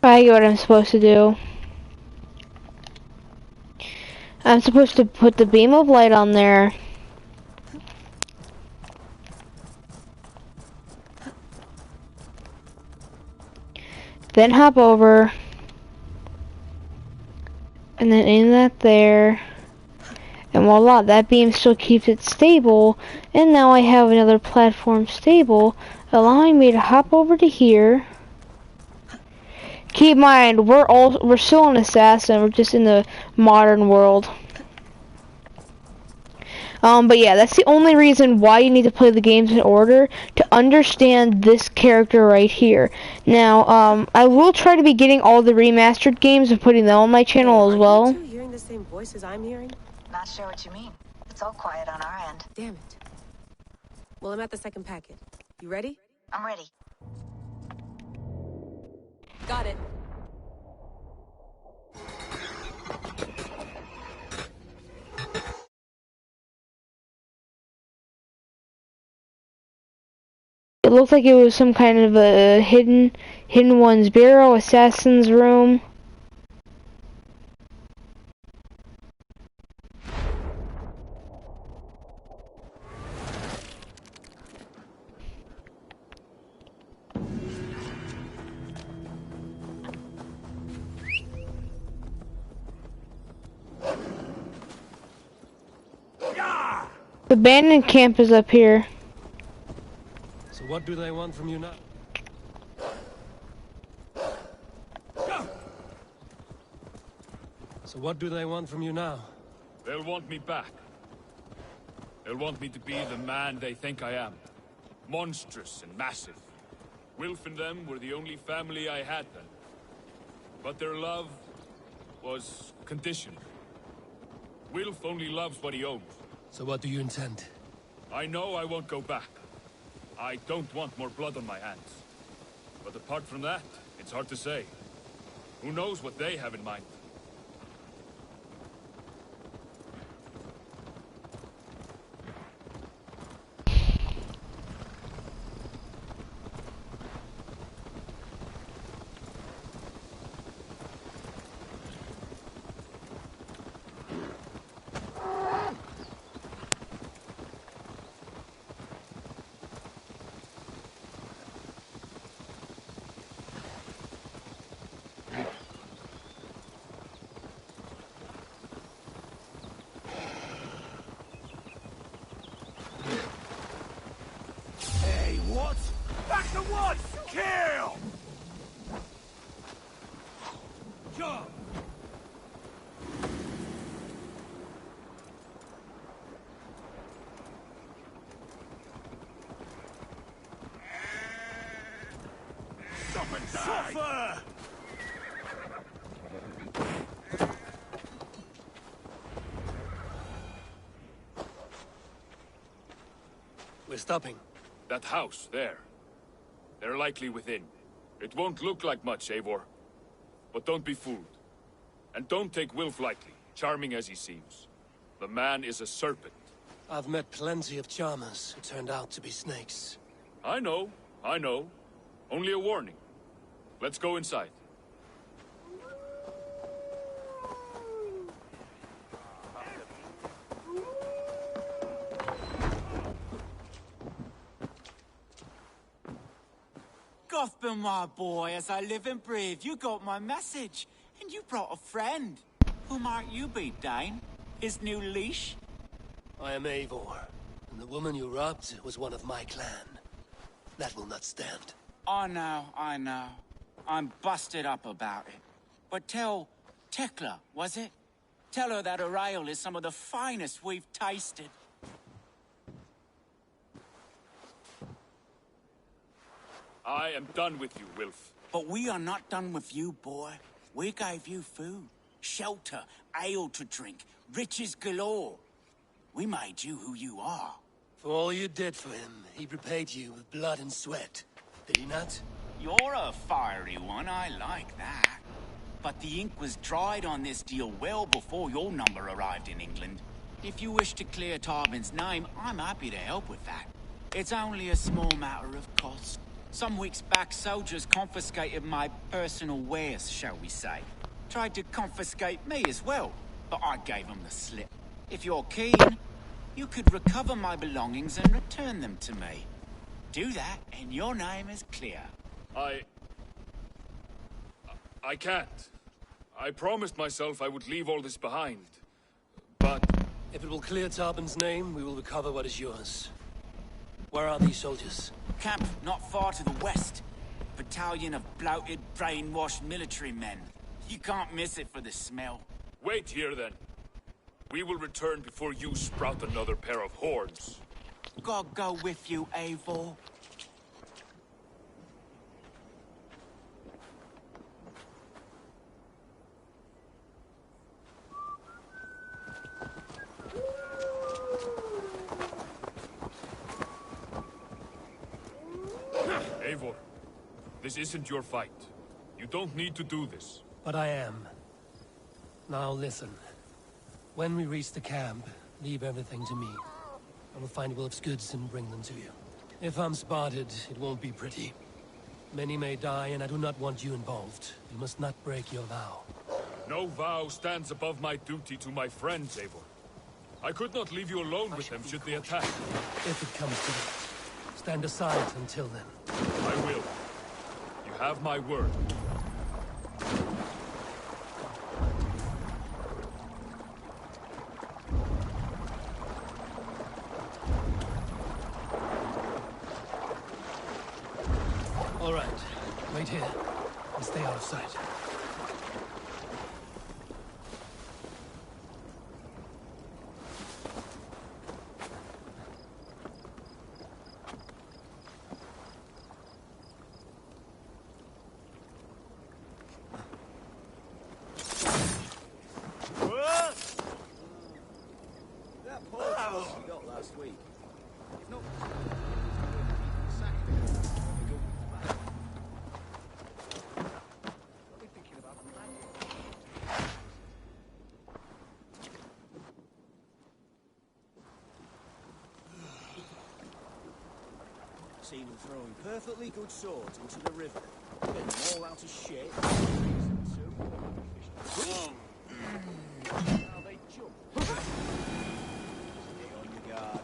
I get what I'm supposed to do. I'm supposed to put the beam of light on there. Then hop over. And then aim that there. And voila, that beam still keeps it stable. And now I have another platform stable, allowing me to hop over to here. Keep in mind, we're still an assassin, we're just in the modern world. But yeah, that's the only reason why you need to play the games in order, to understand this character right here. Now, I will try to be getting all the remastered games and putting them on my channel as well. Are you two hearing the same voices I'm hearing? Not sure what you mean. It's all quiet on our end. Damn it. Well, I'm at the second packet. You ready? I'm ready. Got it. It looked like it was some kind of a hidden one's bureau, assassin's room. The abandoned camp is up here. So what do they want from you now? So what do they want from you now? They'll want me back. They'll want me to be the man they think I am. Monstrous and massive. Wilf and them were the only family I had then. But their love was conditional. Wilf only loves what he owns. So what do you intend? I know I won't go back. I don't want more blood on my hands. But apart from that, it's hard to say. Who knows what they have in mind? Back to what? Kill! Jump! Stop and die! Suffer! We're stopping. That house, there. They're likely within. It won't look like much, Eivor. But don't be fooled. And don't take Wilf lightly, charming as he seems. The man is a serpent. I've met plenty of charmers who turned out to be snakes. I know. Only a warning. Let's go inside. Gothbin, my boy, as I live and breathe, you got my message. And you brought a friend. Who might you be, Dane? His new leash? I am Eivor, and the woman you robbed was one of my clan. That will not stand. I know. I'm busted up about it. But tell Tekla, was it? Tell her that her ale is some of the finest we've tasted. I am done with you, Wilf. But we are not done with you, boy. We gave you food, shelter, ale to drink, riches galore. We made you who you are. For all you did for him, he repaid you with blood and sweat. Did he not? You're a fiery one, I like that. But the ink was dried on this deal well before your number arrived in England. If you wish to clear Tarbin's name, I'm happy to help with that. It's only a small matter of cost. Some weeks back, soldiers confiscated my personal wares, shall we say. Tried to confiscate me as well, but I gave them the slip. If you're keen, you could recover my belongings and return them to me. Do that, and your name is clear. I can't. I promised myself I would leave all this behind. But if it will clear Tarbin's name, we will recover what is yours. Where are these soldiers? Camp not far to the west. Battalion of bloated, brainwashed military men. You can't miss it for the smell. Wait here, then. We will return before you sprout another pair of horns. God go with you, Eivor. Eivor, this isn't your fight. You don't need to do this. But I am. Now listen. When we reach the camp, leave everything to me. I will find Wilf's goods and bring them to you. If I'm spotted, it won't be pretty. Many may die, and I do not want you involved. You must not break your vow. No vow stands above my duty to my friends, Eivor. I could not leave you alone with them should they attack. If it comes to that, stand aside until then. I will. You have my word. All right. Wait here and stay out of sight. That post we got last week. If not, seen them throwing perfectly good swords into the river, getting them all out of shape. Now they jump. Stay on your guard.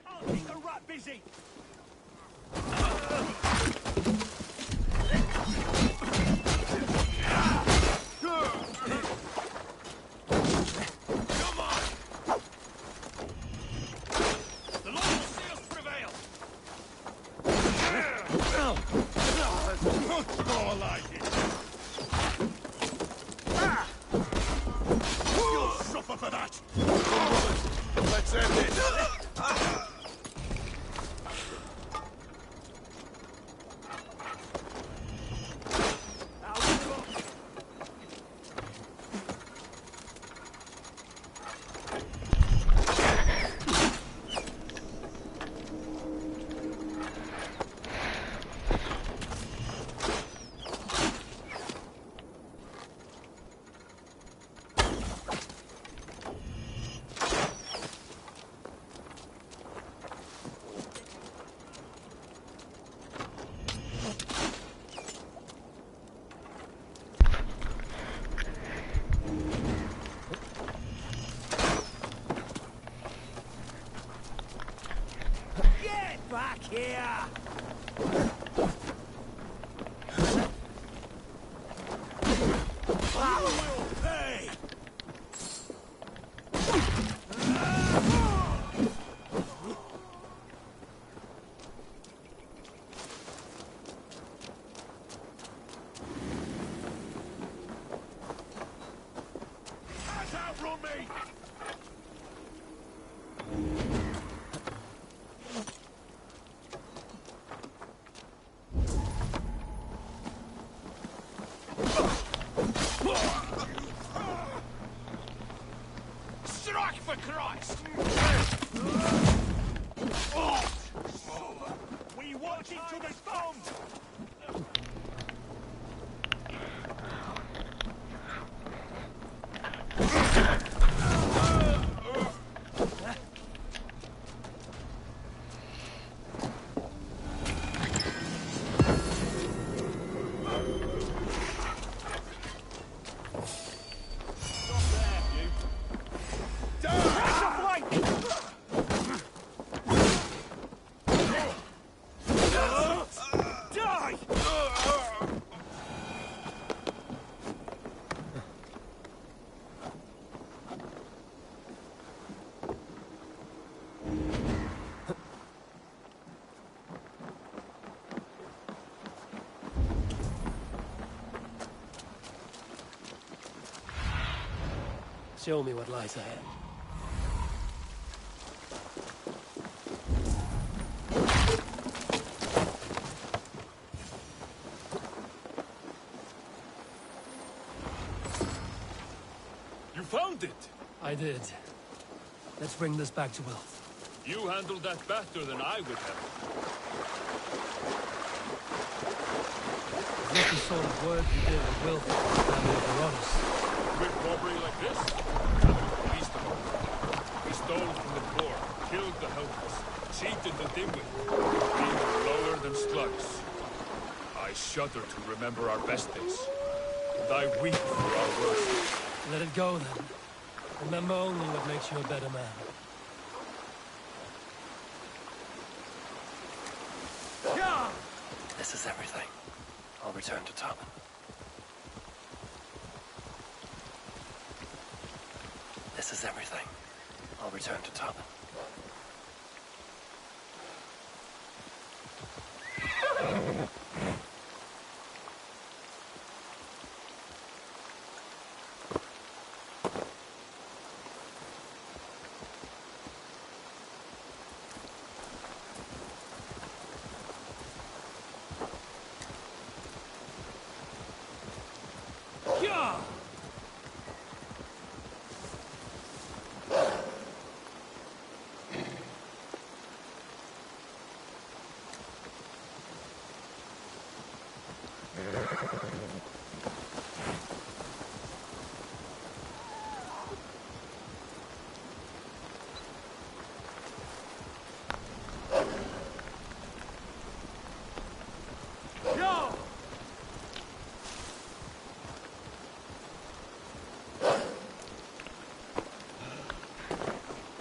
I'll keep the rat busy. Back here! I will pay! That's outrun me! Show me what lies ahead. You found it! I did. Let's bring this back to Wilf. You handled that better than I would have. Is this the sort of work you did with Wilf and the family of Herodotus? Quick robbery like this? That was the least of all. We stole from the poor, killed the helpless, cheated the dimwit, being lower than slugs. I shudder to remember our best days, and I weep for our worst. Let it go, then. Remember only what makes you a better man. This is everything. I'll return to Tarpon. This is everything. I'll return to Tarpon.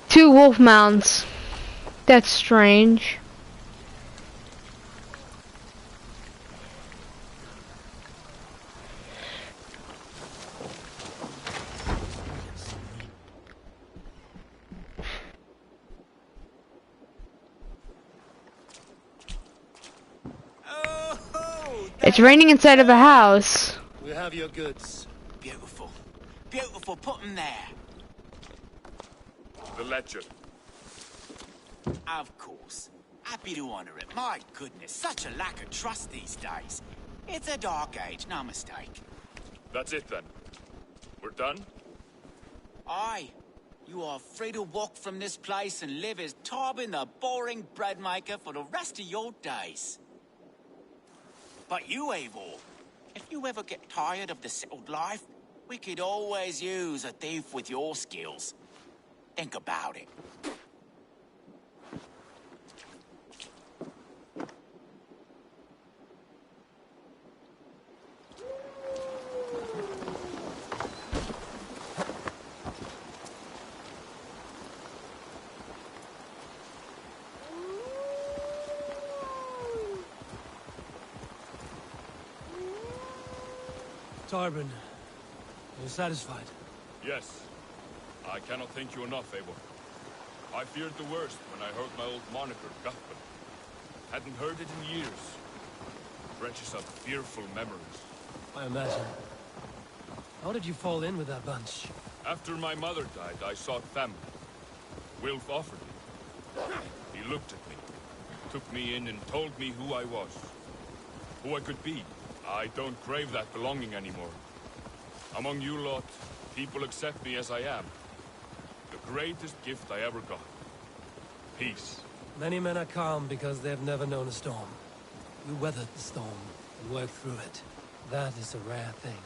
Two wolf mounts. That's strange. It's raining inside of a house. We have your goods. Beautiful. Beautiful. Put them there. The ledger. Of course. Happy to honor it. My goodness, such a lack of trust these days. It's a dark age, no mistake. That's it then. We're done? Aye. You are free to walk from this place and live as Tobin the boring bread maker for the rest of your days. But you, Eivor, if you ever get tired of the settled life, we could always use a thief with your skills. Think about it. Tarpon, are you satisfied? Yes. I cannot thank you enough, Eivor. I feared the worst when I heard my old moniker, Guthman. Hadn't heard it in years. Wrenches up fearful memories. I imagine. How did you fall in with that bunch? After my mother died, I sought family. Wilf offered it. He looked at me, took me in and told me who I was. Who I could be. I don't crave that belonging anymore. Among you lot, people accept me as I am. The greatest gift I ever got. Peace. Many men are calm because they have never known a storm. You weathered the storm and worked through it. That is a rare thing.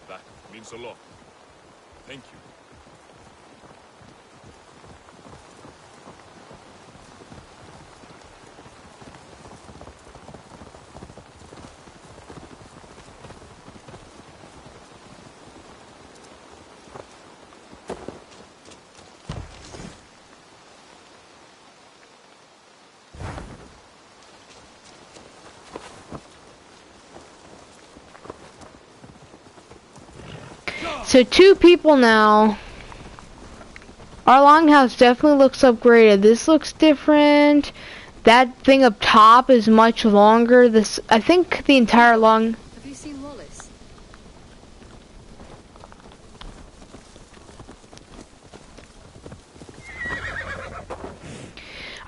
That means a lot. Thank you. So 2 people now. Our longhouse definitely looks upgraded. This looks different. That thing up top is much longer. This, I think the entire long... Have you seen Wallace?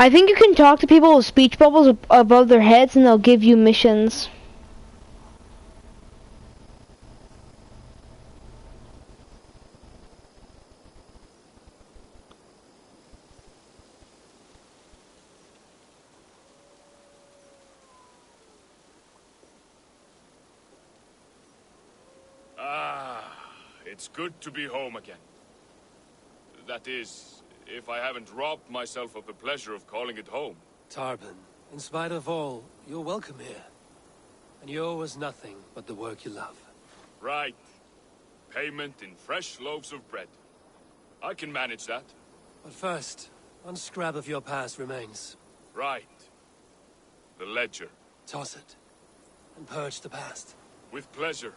I think you can talk to people with speech bubbles above their heads and they'll give you missions. It's good to be home again. That is, if I haven't robbed myself of the pleasure of calling it home. Tarban, in spite of all, you're welcome here. And you owe us nothing but the work you love. Right. Payment in fresh loaves of bread. I can manage that. But first, one scrap of your past remains. Right. The ledger. Toss it, and purge the past. With pleasure.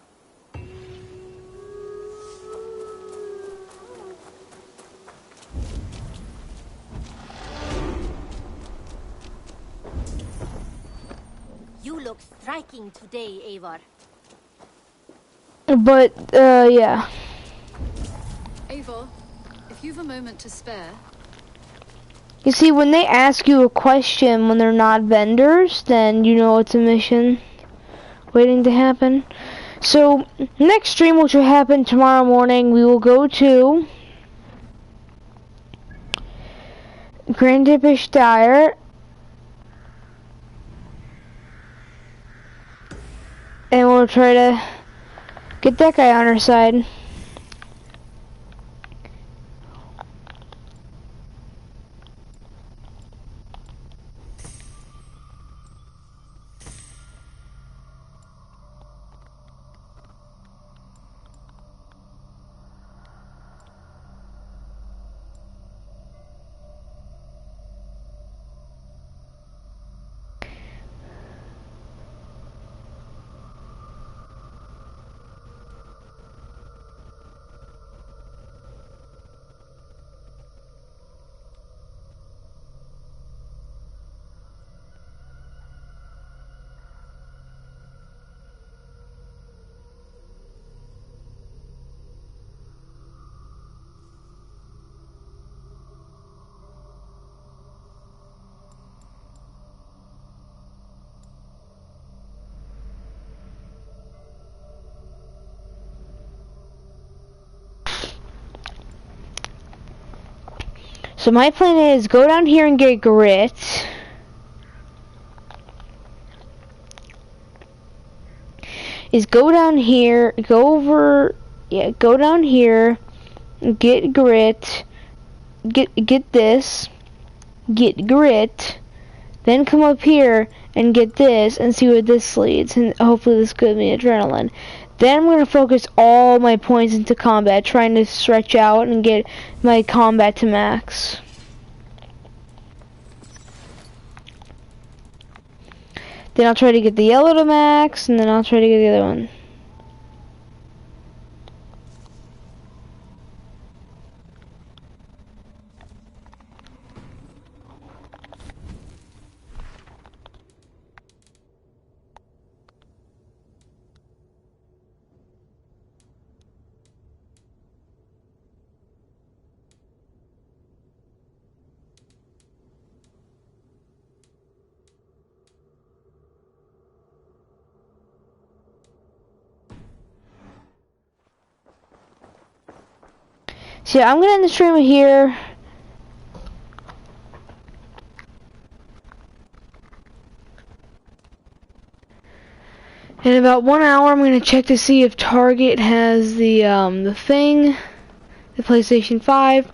You look striking today, Eivor. But, yeah. Eivor, if you've a moment to spare... You see, when they ask you a question when they're not vendors, then you know it's a mission waiting to happen. So, next stream, which will happen tomorrow morning, we will go to Grand Dippish Dire. And we'll try to get that guy on our side. So my plan is go down here and get grit. Is go down here, go over, yeah, go down here, get grit, get this, get grit, then come up here and get this and see where this leads, and hopefully this gives me adrenaline. Then I'm going to focus all my points into combat, trying to stretch out and get my combat to max. Then I'll try to get the yellow to max, and then I'll try to get the other one. So yeah, I'm gonna end the stream here. In about 1 hour, I'm gonna check to see if Target has the thing, the PlayStation 5.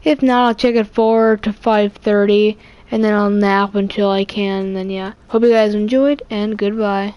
If not, I'll check at 4 to 5:30, and then I'll nap until I can. And then yeah, hope you guys enjoyed, and goodbye.